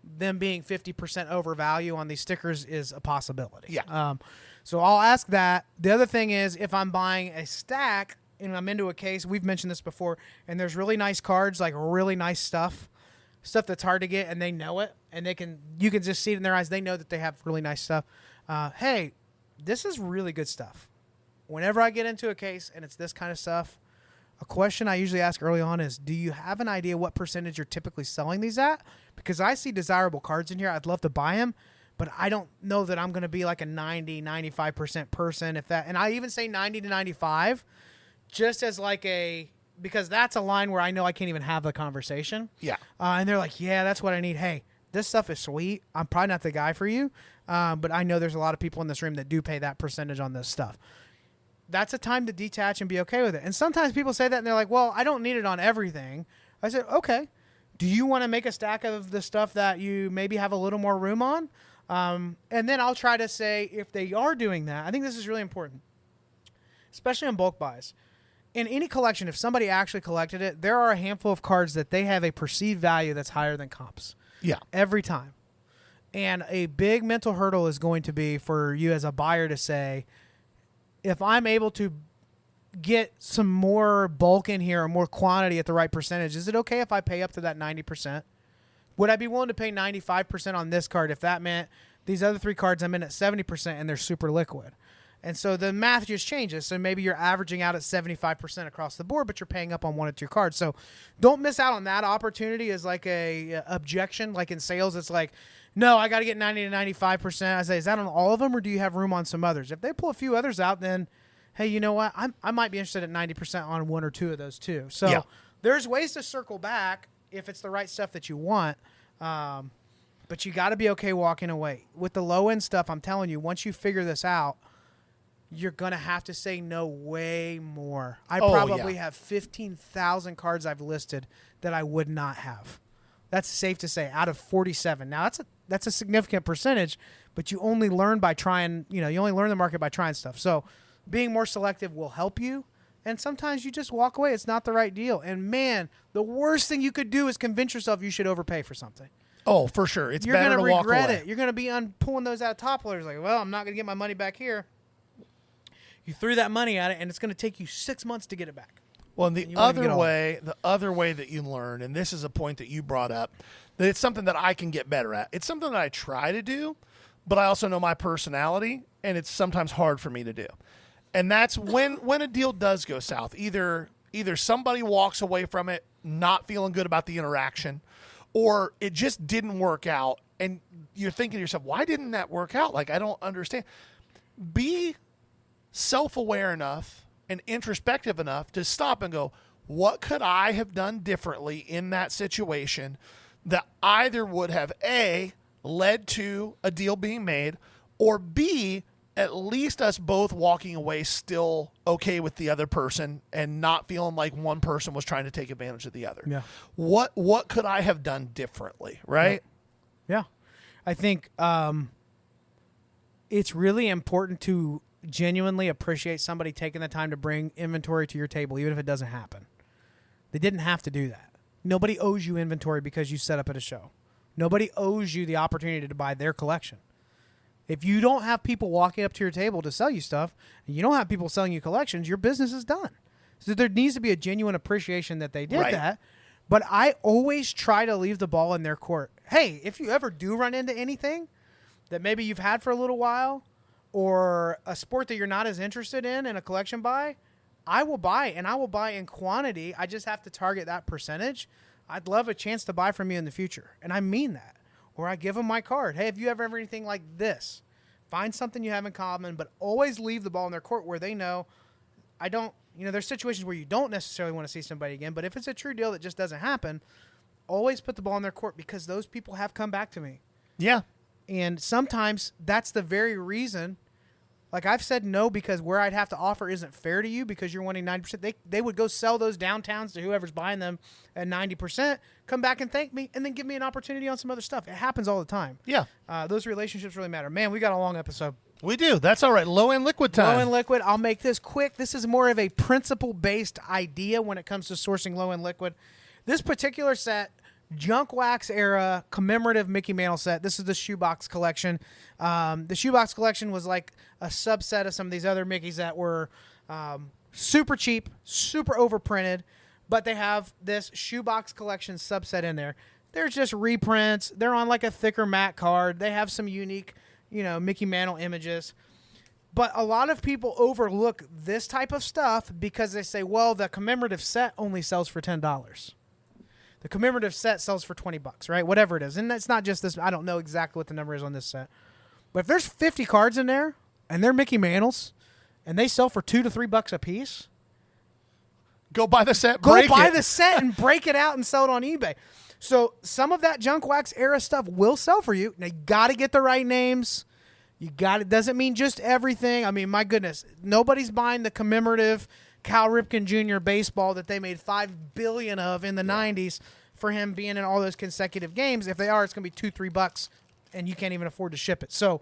S1: them being 50% over value on these stickers is a possibility.
S2: Yeah.
S1: So I'll ask that. The other thing is if I'm buying a stack and I'm into a case, we've mentioned this before, and there's really nice cards, like really nice stuff that's hard to get, and they know it, and you can just see it in their eyes. They know that they have really nice stuff. Hey, this is really good stuff. Whenever I get into a case and it's this kind of stuff, a question I usually ask early on is, do you have an idea what percentage you're typically selling these at? Because I see desirable cards in here. I'd love to buy them, but I don't know that I'm going to be like a 90, 95% person. And I even say 90 to 95 just as like because that's a line where I know I can't even have the conversation.
S2: Yeah.
S1: And they're like, yeah, that's what I need. Hey, this stuff is sweet. I'm probably not the guy for you. But I know there's a lot of people in this room that do pay that percentage on this stuff. That's a time to detach and be okay with it. And sometimes people say that and they're like, well, I don't need it on everything. I said, okay. Do you want to make a stack of the stuff that you maybe have a little more room on? And then I'll try to say, if they are doing that, I think this is really important, especially on bulk buys. In any collection, if somebody actually collected it, there are a handful of cards that they have a perceived value that's higher than comps.
S2: Yeah.
S1: Every time. And a big mental hurdle is going to be for you as a buyer to say, if I'm able to get some more bulk in here or more quantity at the right percentage, is it okay if I pay up to that 90%? Would I be willing to pay 95% on this card if that meant these other 3 cards I'm in at 70% and they're super liquid? And so the math just changes. So maybe you're averaging out at 75% across the board, but you're paying up on 1 or 2 cards. So don't miss out on that opportunity as like a objection. Like in sales, it's like, no, I got to get 90 to 95%. I say, is that on all of them, or do you have room on some others? If they pull a few others out, then, hey, you know what? I might be interested at 90% on 1 or 2 of those too. So there's ways to circle back if it's the right stuff that you want. But you got to be okay walking away. With the low-end stuff, I'm telling you, once you figure this out, you're going to have to say no way more. I probably have 15,000 cards I've listed that I would not have. That's safe to say, out of 47. Now, that's a significant percentage, but you only learn by trying, you only learn the market by trying stuff. So being more selective will help you, and sometimes you just walk away. It's not the right deal. And, man, the worst thing you could do is convince yourself you should overpay for something.
S2: Oh, for sure. It's better to walk away.
S1: You're going to regret it. You're going to be pulling those out of top loaders like, well, I'm not going to get my money back here. You threw that money at it, and it's going to take you 6 months to get it back.
S2: Well, and the other way that you learn, and this is a point that you brought up, that it's something that I can get better at. It's something that I try to do, but I also know my personality, and it's sometimes hard for me to do. And that's when a deal does go south. Either somebody walks away from it not feeling good about the interaction, or it just didn't work out, and you're thinking to yourself, why didn't that work out? Like, I don't understand. Be self-aware enough and introspective enough to stop and go, what could I have done differently in that situation that either would have A, led to a deal being made, or B, at least us both walking away still okay with the other person and not feeling like one person was trying to take advantage of the other.
S1: Yeah.
S2: What could I have done differently, right?
S1: Yeah. I think it's really important to genuinely appreciate somebody taking the time to bring inventory to your table, even if it doesn't happen. They didn't have to do that. Nobody owes you inventory because you set up at a show. Nobody owes you the opportunity to buy their collection. If you don't have people walking up to your table to sell you stuff, and you don't have people selling you collections, your business is done. So there needs to be a genuine appreciation that they did that. But I always try to leave the ball in their court. Hey, if you ever do run into anything that maybe you've had for a little while, or a sport that you're not as interested in a collection buy, I will buy, and I will buy in quantity. I just have to target that percentage. I'd love a chance to buy from you in the future, and I mean that. Or I give them my card. Hey, if you ever have anything like this, find something you have in common, but always leave the ball in their court where they know I don't, there's situations where you don't necessarily want to see somebody again, but if it's a true deal that just doesn't happen, always put the ball in their court because those people have come back to me.
S2: Yeah.
S1: And sometimes that's the very reason. Like I've said no because where I'd have to offer isn't fair to you because you're wanting 90%. They would go sell those downtowns to whoever's buying them at 90%, come back and thank me, and then give me an opportunity on some other stuff. It happens all the time.
S2: Yeah.
S1: Those relationships really matter. Man, we got a long episode.
S2: We do. That's all right. Low-end liquid time.
S1: Low-end liquid. I'll make this quick. This is more of a principle-based idea when it comes to sourcing low-end liquid. This particular set Junk Wax era commemorative Mickey Mantle set. This is the Shoebox Collection. The Shoebox Collection was like a subset of some of these other Mickeys that were super cheap, super overprinted, but they have this Shoebox Collection subset in there. There's just reprints. They're on like a thicker matte card. They have some unique, Mickey Mantle images. But a lot of people overlook this type of stuff because they say, well, the commemorative set only sells for $10. The commemorative set sells for $20, right? Whatever it is. And that's not just this. I don't know exactly what the number is on this set. But if there's 50 cards in there and they're Mickey Mantles and they sell for $2 to $3 a piece,
S2: go buy the set,
S1: go buy the set and break it out and sell it on eBay. So some of that Junk Wax era stuff will sell for you. Now you got to get the right names. It doesn't mean just everything. I mean, my goodness, nobody's buying the commemorative Cal Ripken Jr. baseball that they made $5 billion of in the 90s for him being in all those consecutive games. If they are, it's going to be $2-3 and you can't even afford to ship it. So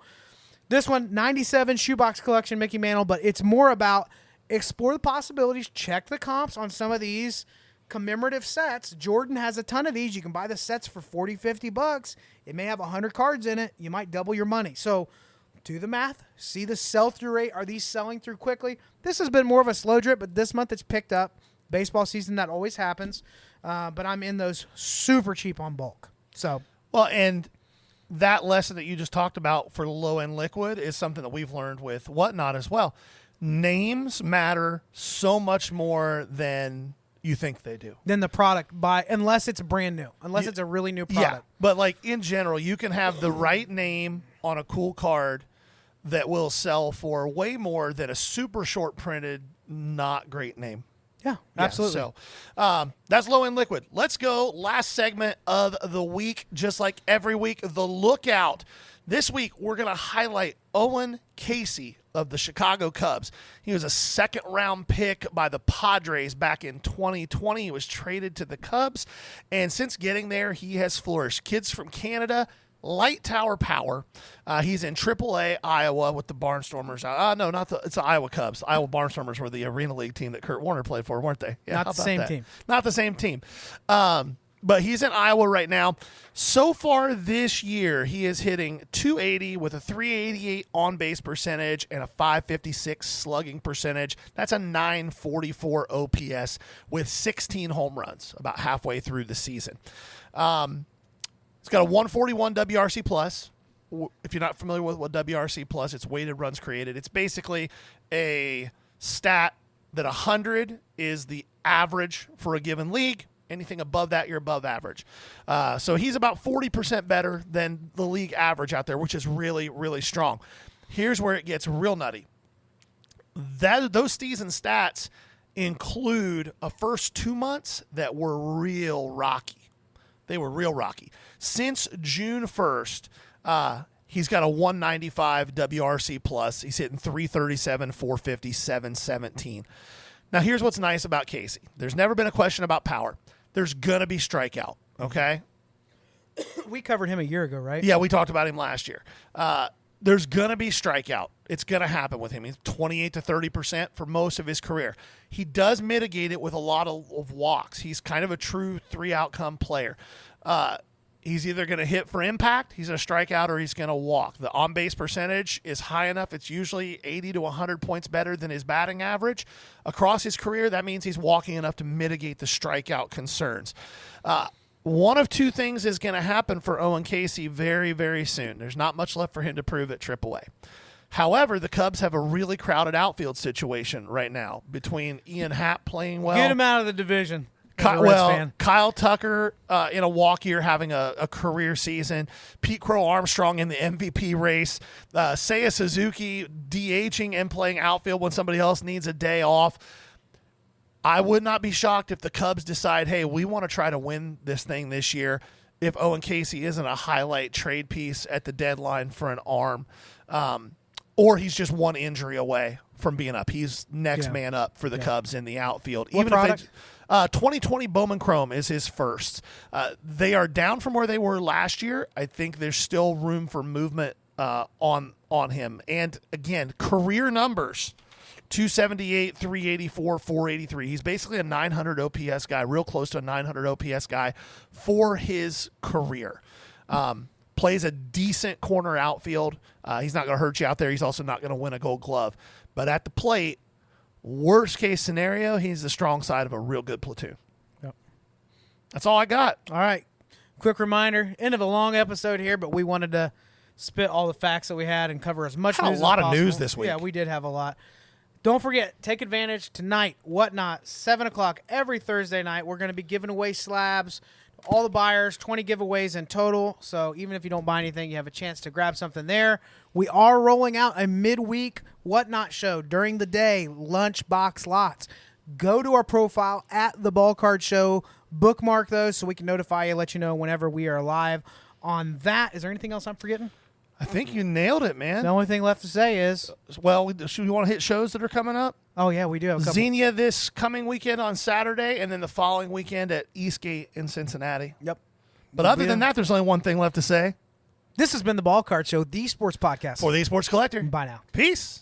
S1: this one, 97 Shoebox Collection Mickey Mantle, but it's more about explore the possibilities, check the comps on some of these commemorative sets. Jordan has a ton of these. You can buy the sets for $40-50. It may have 100 cards in it. You might double your money. So do the math. See the sell-through rate. Are these selling through quickly? This has been more of a slow drip, but this month it's picked up. Baseball season, that always happens. But I'm in those super cheap on bulk. So,
S2: well, and that lesson that you just talked about for low-end liquid is something that we've learned with Whatnot as well. Names matter so much more than you think they do.
S1: Then the product, unless it's brand new, unless it's a really new product.
S2: Yeah, but like in general, you can have the right name on a cool card that will sell for way more than a super short printed, not great name.
S1: Yeah, absolutely.
S2: Yeah, so that's low end liquid. Let's go. Last segment of the week, just like every week, the lookout. This week, we're going to highlight Owen Casey of the Chicago Cubs. He was a second-round pick by the Padres back in 2020. He was traded to the Cubs, and since getting there, he has flourished. Kids from Canada, light tower power. He's in AAA Iowa with the Barnstormers. It's the Iowa Cubs. Iowa Barnstormers were the Arena League team that Kurt Warner played for, weren't they? Yeah,
S1: not the same team.
S2: Not the same team. But he's in Iowa right now. So far this year, he is hitting .280 with a .388 on-base percentage and a .556 slugging percentage. That's a .944 OPS with 16 home runs about halfway through the season. He's got a 141 WRC plus. If you're not familiar with what WRC plus, it's weighted runs created. It's basically a stat that 100 is the average for a given league. Anything above that, you're above average. So he's about 40% better than the league average out there, which is really, really strong. Here's where it gets real nutty. Those season stats include a first 2 months that were real rocky. They were real rocky. Since June 1st, he's got a 195 WRC plus. He's hitting 337, 450, 717. Now, here's what's nice about Casey. There's never been a question about power. There's going to be strikeout, okay?
S1: We covered him a year ago, right?
S2: Yeah, we talked about him last year. There's going to be strikeout. It's going to happen with him. He's 28 to 30% for most of his career. He does mitigate it with a lot of walks. He's kind of a true three-outcome player. He's either going to hit for impact, he's going to strike out, or he's going to walk. The on-base percentage is high enough. It's usually 80 to 100 points better than his batting average. Across his career, that means he's walking enough to mitigate the strikeout concerns. One of two things is going to happen for Owen Casey very, very soon. There's not much left for him to prove at AAA. However, the Cubs have a really crowded outfield situation right now between Ian Happ playing well.
S1: Get him out of the division.
S2: Kyle Tucker in a walk year having a career season. Pete Crow-Armstrong in the MVP race. Seiya Suzuki DHing and playing outfield when somebody else needs a day off. I would not be shocked if the Cubs decide, hey, we want to try to win this thing this year, if Owen Casey isn't a highlight trade piece at the deadline for an arm. Or he's just one injury away from being up. He's next man up for the Cubs in the outfield.
S1: What product?
S2: 2020 Bowman Chrome is his first. They are down from where they were last year. I think there's still room for movement on him. And again, career numbers 278, 384, 483. He's basically a 900 OPS guy, real close to a 900 OPS guy for his career. Plays a decent corner outfield. He's not going to hurt you out there. He's also not going to win a Gold Glove. But at the plate, worst case scenario, he's the strong side of a real good platoon.
S1: Yep.
S2: That's all I got.
S1: All right. Quick reminder, end of a long episode here, but we wanted to spit all the facts that we had and cover as much
S2: Had a
S1: news
S2: lot
S1: as
S2: of
S1: possible.
S2: news this week.
S1: Yeah, we did have a lot. Don't forget, take advantage tonight, Whatnot, 7 o'clock every Thursday night. We're going to be giving away slabs. All the buyers, 20 giveaways in total. So even if you don't buy anything, you have a chance to grab something there. We are rolling out a midweek Whatnot show during the day, lunchbox lots. Go to our profile at the Ball Card Show. Bookmark those so we can notify you, let you know whenever we are live on that. Is there anything else I'm forgetting?
S2: I think you nailed it, man.
S1: The only thing left to say is,
S2: Well, should we want to hit shows that are coming up?
S1: oh, yeah, we do have a couple.
S2: Xenia this coming weekend on Saturday, and then the following weekend at Eastgate in Cincinnati.
S1: Yep.
S2: But other than that, there's only one thing left to say.
S1: This has been the Ball Card Show, the sports podcast.
S2: For the Esports Collector.
S1: Bye now.
S2: Peace.